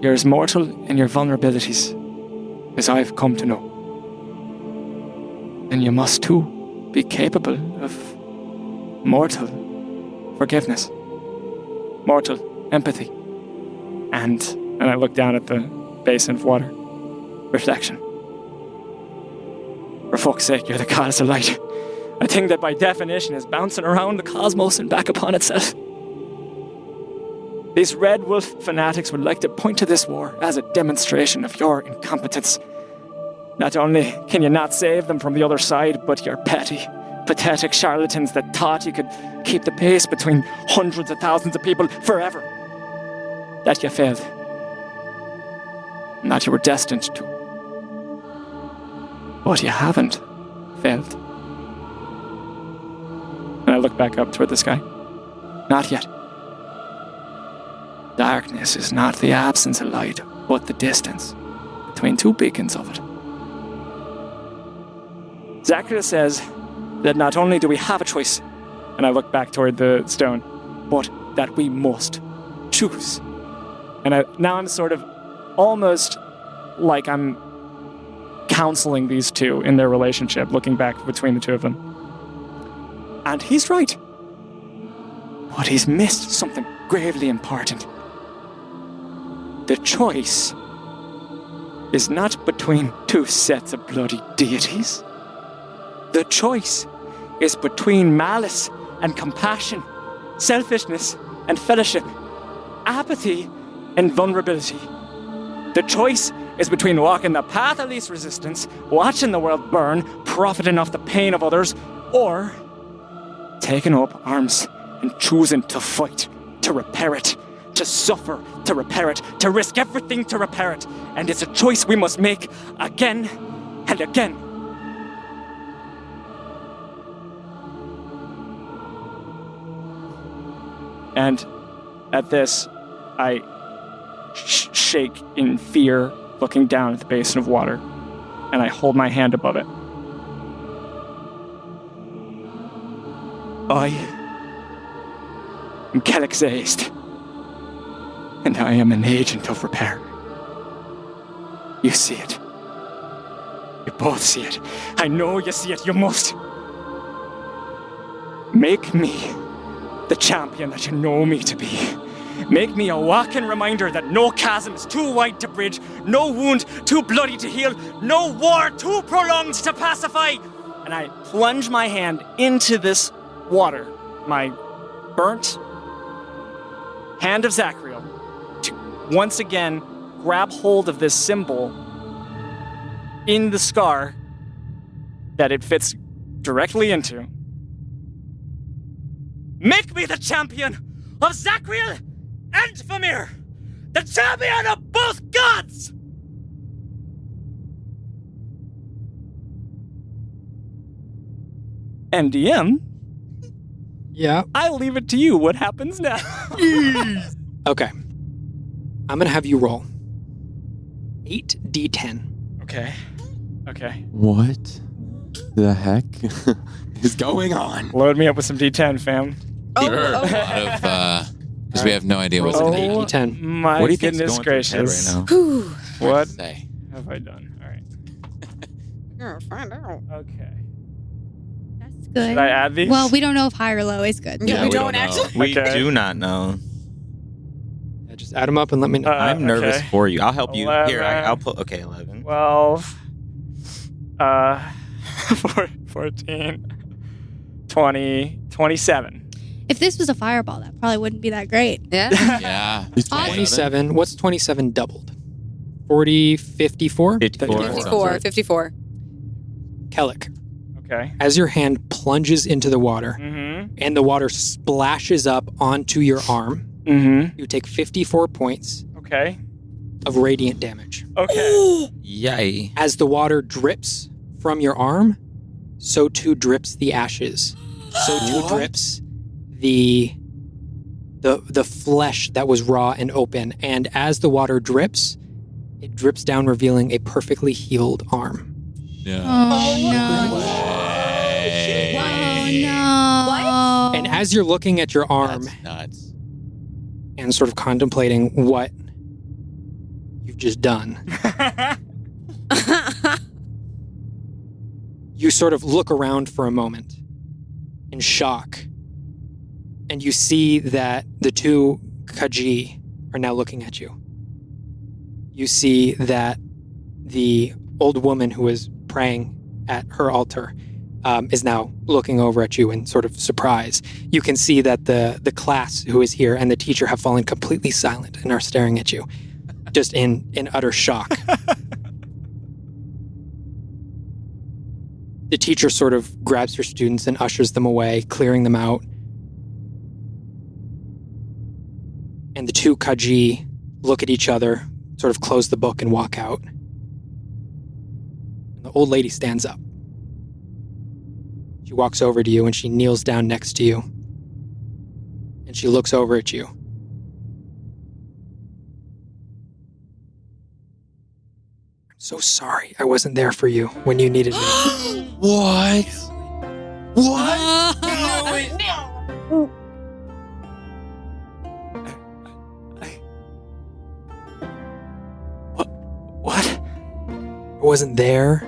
You're as mortal in your vulnerabilities as I've come to know. And you must too be capable of mortal forgiveness, mortal empathy, and I look down at the basin of water, reflection. For fuck's sake, you're the goddess of light. A thing that by definition is bouncing around the cosmos and back upon itself. These Red Wolf fanatics would like to point to this war as a demonstration of your incompetence. Not only can you not save them from the other side, but you're petty, pathetic charlatans that thought you could keep the pace between hundreds of thousands of people forever. That you failed. And that you were destined to. But you haven't failed. And I look back up toward the sky. Not yet. Darkness is not the absence of light, but the distance between two beacons of it. Zacharias says that not only do we have a choice, and I look back toward the stone, but that we must choose. And now I'm sort of almost like I'm counseling these two in their relationship, looking back between the two of them. And he's right. But he's missed something gravely important. The choice is not between two sets of bloody deities. The choice is between malice and compassion, selfishness and fellowship, apathy and vulnerability. The choice is between walking the path of least resistance, watching the world burn, profiting off the pain of others, or taking up arms and choosing to fight, to repair it, to suffer, to repair it, to risk everything to repair it. And it's a choice we must make again and again. And at this, I shake in fear, looking down at the basin of water, and I hold my hand above it. I am Kelix, and I am an agent of repair. You see it. You both see it. I know you see it. You must. Make me the champion that you know me to be. Make me a walking reminder that no chasm is too wide to bridge, no wound too bloody to heal, no war too prolonged to pacify. And I plunge my hand into this water, my burnt hand of Zachriel, to once again grab hold of this symbol in the scar that it fits directly into. Make me the champion of Zachriel and Famir! The champion of both gods! MDM, Yeah. I leave it to you. What happens now? Okay. I'm going to have you roll 8d10. Okay. What the heck is going on? Load me up with some D10, fam. Sure. A lot of, because we have no idea what's Roll going an on. 8d10. My What do you think's goodness going through his head gracious. right now? Whew. Hard What to say. have I done? All right. You're gonna find out. Okay. That's good. Should I add these? Well, we don't know if high or low is good. Yeah, we don't know. actually. We Okay. do not know. Yeah, just add them up and let me know. I'm nervous okay. for you. I'll help you. Here, 11. I'll put. Okay, 11. 12, 14, 20, 27. If this was a fireball, that probably wouldn't be that great. Yeah. Yeah. He's 27. What's 27 doubled? 40, 54? 54. 54. Kellic, Okay. as your hand plunges into the water Mm-hmm. and the water splashes up onto your arm, Mm-hmm. you take 54 points Okay. of radiant damage. Okay. Yay. As the water drips from your arm, so too drips the ashes. So too drips the flesh that was raw and open. And as the water drips, it drips down, revealing a perfectly healed arm. Yeah. Oh, no. Way. Oh, no. And as you're looking at your arm That's nuts. and sort of contemplating what you've just done, you sort of look around for a moment in shock, and you see that the two Kaji are now looking at you. You see that the old woman who was praying at her altar is now looking over at you in sort of surprise. You can see that the class who is here and the teacher have fallen completely silent and are staring at you, just in utter shock. The teacher sort of grabs her students and ushers them away, clearing them out. And the two Kaji look at each other, sort of close the book and walk out. And the old lady stands up. She walks over to you and she kneels down next to you. And she looks over at you. I'm so sorry I wasn't there for you when you needed me. What? What? What? I wasn't there,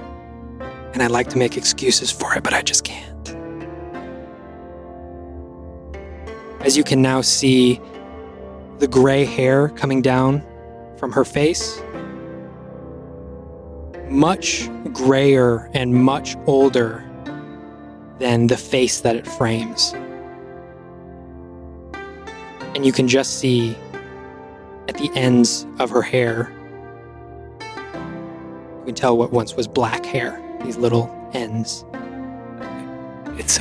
and I'd like to make excuses for it, but I just can't. As you can now see the gray hair coming down from her face, much grayer and much older than the face that it frames. And you can just see at the ends of her hair, you can tell what once was black hair, these little ends. It's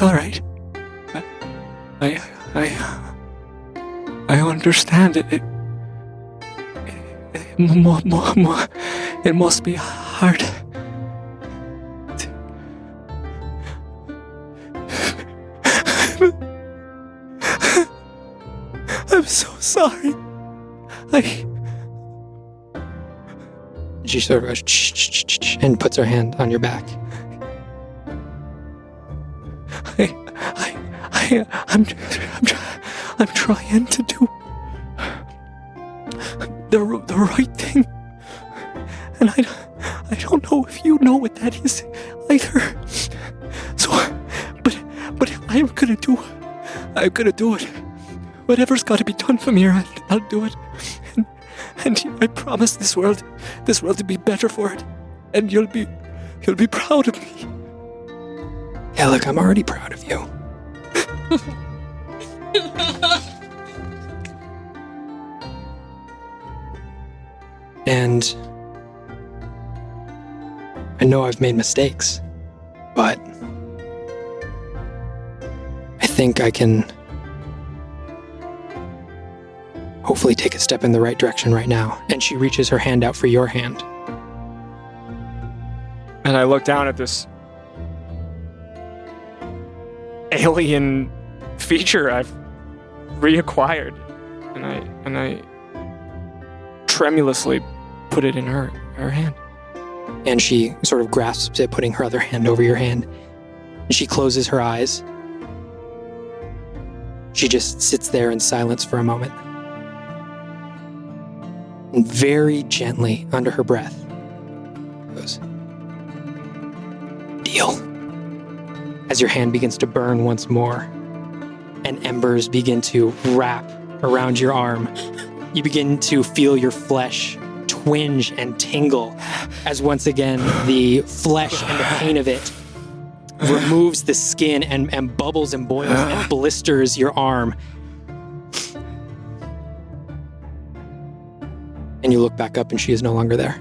all right. I understand it. It must be hard. I'm so sorry. She sort of goes "Shh," and puts her hand on your back. I'm trying to do the right thing, and I don't know if you know what that is either. So, but I'm gonna do it. Whatever's got to be done from here, I'll do it, and I promise this world to be better for it, and you'll be proud of me. Yeah, look, I'm already proud of you. And I know I've made mistakes, but I think I can hopefully take a step in the right direction right now. And she reaches her hand out for your hand. And I look down at this alien feature I've reacquired, and I tremulously put it in her hand. And she sort of grasps it, putting her other hand over your hand. And she closes her eyes. She just sits there in silence for a moment. And very gently, under her breath, goes, "Deal." As your hand begins to burn once more, and embers begin to wrap around your arm, you begin to feel your flesh twinge and tingle as once again the flesh and the pain of it removes the skin and bubbles and boils and blisters your arm. And you look back up and she is no longer there.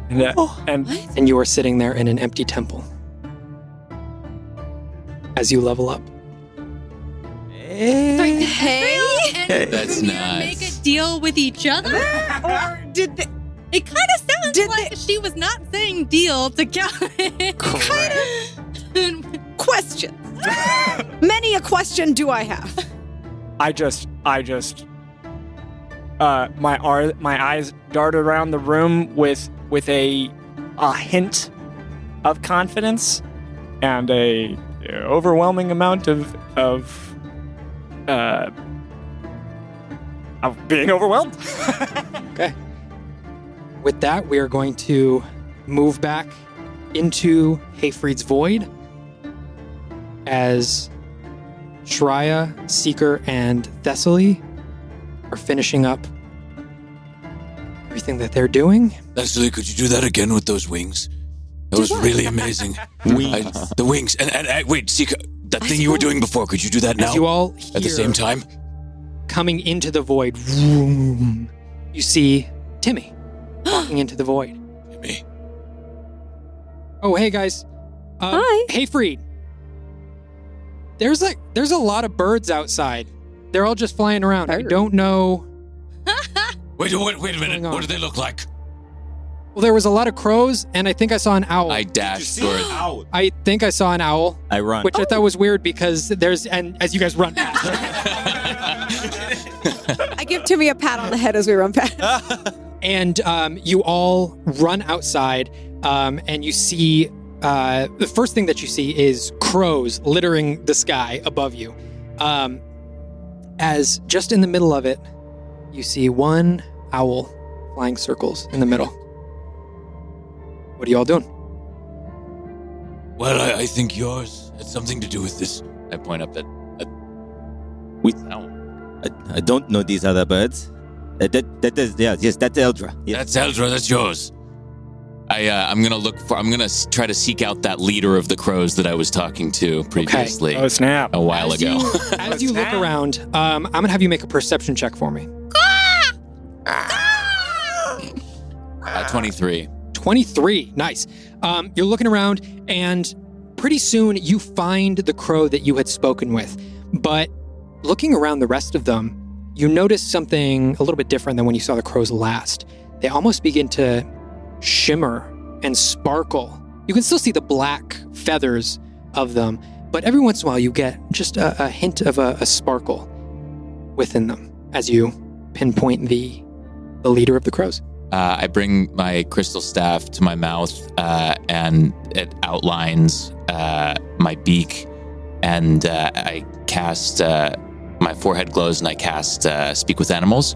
And you are sitting there in an empty temple as you level up. Hey. That's nice. Make a deal with each other? Or did they? It kind of sounds like she was not saying deal to Calvin. Question. Many a question do I have. I just my eyes dart around the room with a hint of confidence and a overwhelming amount of being overwhelmed. Okay. With that, we are going to move back into Hayfried's Void as Shreya, Seeker, and Thessaly are finishing up everything that they're doing. Leslie, could you do that again with those wings? That was really amazing. The wings. And wait, Seeker, that thing you were doing before, could you do that now? As you all hear, at the same time? coming into the void, vroom, you see Timmy walking into the void. Timmy. Oh, hey guys. Hi. Hey, Freed. There's a lot of birds outside. They're all just flying around. I don't know. Wait a minute. What do they look like? Well, there was a lot of crows, and I think I saw an owl. I dashed toward it. I think I saw an owl. I run. Which I thought was weird because as you guys run past. I give Timmy a pat on the head as we run past. And you all run outside, and you see, the first thing that you see is crows littering the sky above you. As just in the middle of it, you see one owl flying circles in the middle. What are you all doing? Well, I think yours had something to do with this. I point up at I don't know these other birds. That's Eldra. Yes. That's Eldra, that's yours. I'm gonna try to seek out that leader of the crows that I was talking to previously. Oh, snap. A while ago. As you look around, I'm gonna have you make a perception check for me. 23. 23, nice. You're looking around, and pretty soon you find the crow that you had spoken with. But looking around the rest of them, you notice something a little bit different than when you saw the crows last. They almost begin to shimmer and sparkle. You can still see the black feathers of them, but every once in a while you get just a hint of a sparkle within them as you pinpoint the leader of the crows. I bring my crystal staff to my mouth, and it outlines my beak, and I cast, my forehead glows, and I cast Speak with Animals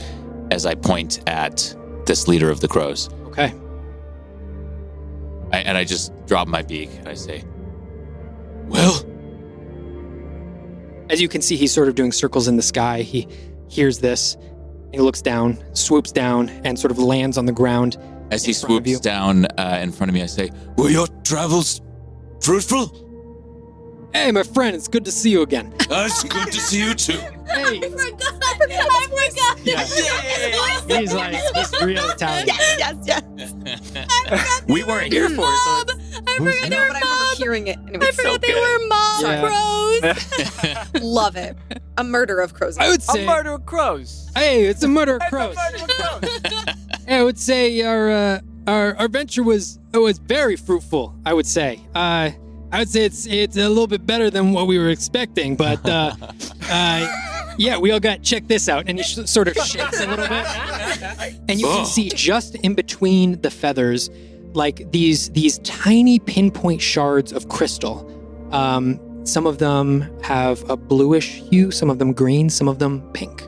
as I point at this leader of the crows. Okay. I just drop my beak, and I say, Well, as you can see, he's sort of doing circles in the sky. He hears this. He looks down, swoops down, and sort of lands on the ground. as he swoops down in front of me, I say, were your travels fruitful? Hey, my friend, it's good to see you again. It's good to see you too. Hey. I forgot. Yeah. He's real Italian. Yes. We weren't here for it. I forgot I they know, were but I remember mob. hearing it. And it I was so forgot they were mob Yeah. crows. Love it. A murder of crows. I would A say, murder of crows. hey, it's a murder of It's a crows. murder of crows. I would say our venture was very fruitful. I would say. I would say it's a little bit better than what we were expecting, but yeah, we all got check this out, and he sort of shakes a little bit, and you can see just in between the feathers, like these tiny pinpoint shards of crystal. Some of them have a bluish hue, some of them green, some of them pink.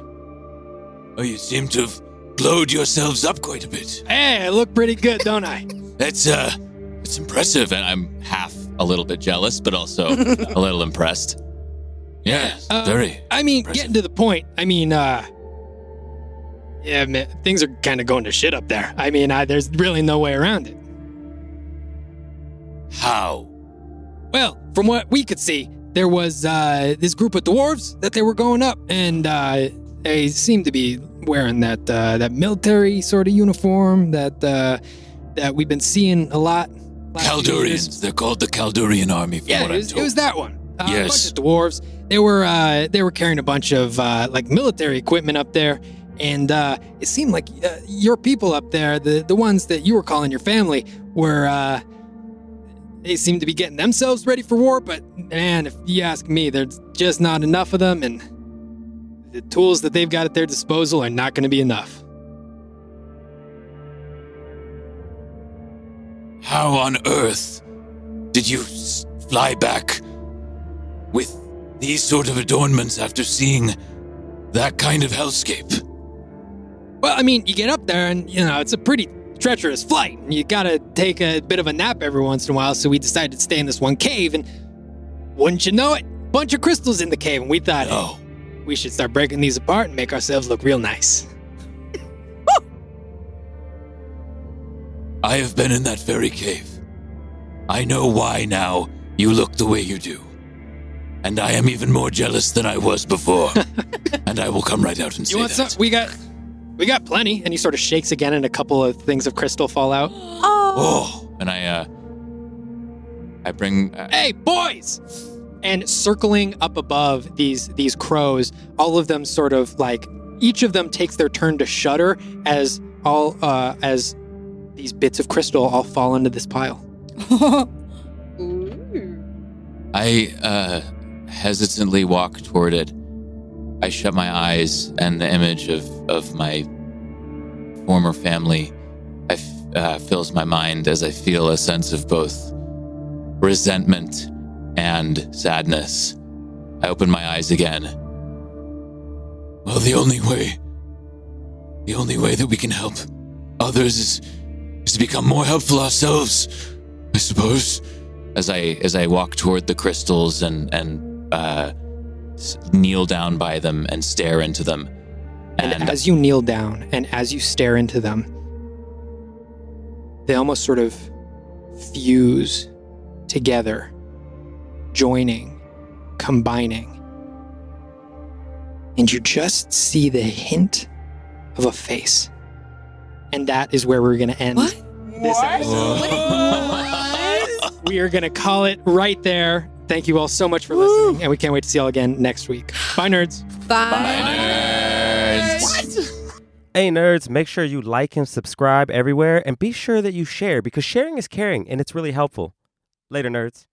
Oh, you seem to have blowed yourselves up quite a bit. Hey, I look pretty good, don't I? That's it's impressive, and I'm half a little bit jealous, but also a little impressed. Yeah, very. I mean, impressive. getting to the point. I mean, yeah, man, things are kind of going to shit up there. I mean, there's really no way around it. How? Well, from what we could see, there was this group of dwarves that they were going up, and they seemed to be wearing that military sort of uniform that we've been seeing a lot. last few years. Kaldurians. They're called the Kaldurian army, from Yeah, what it I'm was, told. it was that one. Yes. A bunch of dwarves. They were carrying a bunch of like military equipment up there, and it seemed like your people up there, the ones that you were calling your family, were they seemed to be getting themselves ready for war. But man, if you ask me, there's just not enough of them, and the tools that they've got at their disposal are not going to be enough. How on earth did you fly back with these sort of adornments after seeing that kind of hellscape? Well, I mean, you get up there and, it's a pretty treacherous flight. And you gotta take a bit of a nap every once in a while, so we decided to stay in this one cave, and wouldn't you know it, bunch of crystals in the cave, and we thought, No. hey, we should start breaking these apart and make ourselves look real nice. I have been in that very cave. I know why now you look the way you do. And I am even more jealous than I was before. And I will come right out and say You want that. some? We got plenty. And he sort of shakes again, and a couple of things of crystal fall out. Oh, And I bring. Hey, boys! And circling up above these crows, all of them sort of like, each of them takes their turn to shudder as these bits of crystal all fall into this pile. I hesitantly walk toward it. I shut my eyes, and the image of my former family fills my mind as I feel a sense of both resentment and sadness. I open my eyes again. well, the only way that we can help others is to become more helpful ourselves, I suppose. As I walk toward the crystals and kneel down by them and stare into them. And as you kneel down and as you stare into them, they almost sort of fuse together, joining, combining. And you just see the hint of a face. And that is where we're going to end this episode. We are going to call it right there. Thank you all so much for listening, and we can't wait to see you all again next week. Bye, nerds. Bye. Hey nerds, make sure you like and subscribe everywhere, and be sure that you share, because sharing is caring and it's really helpful. Later, nerds.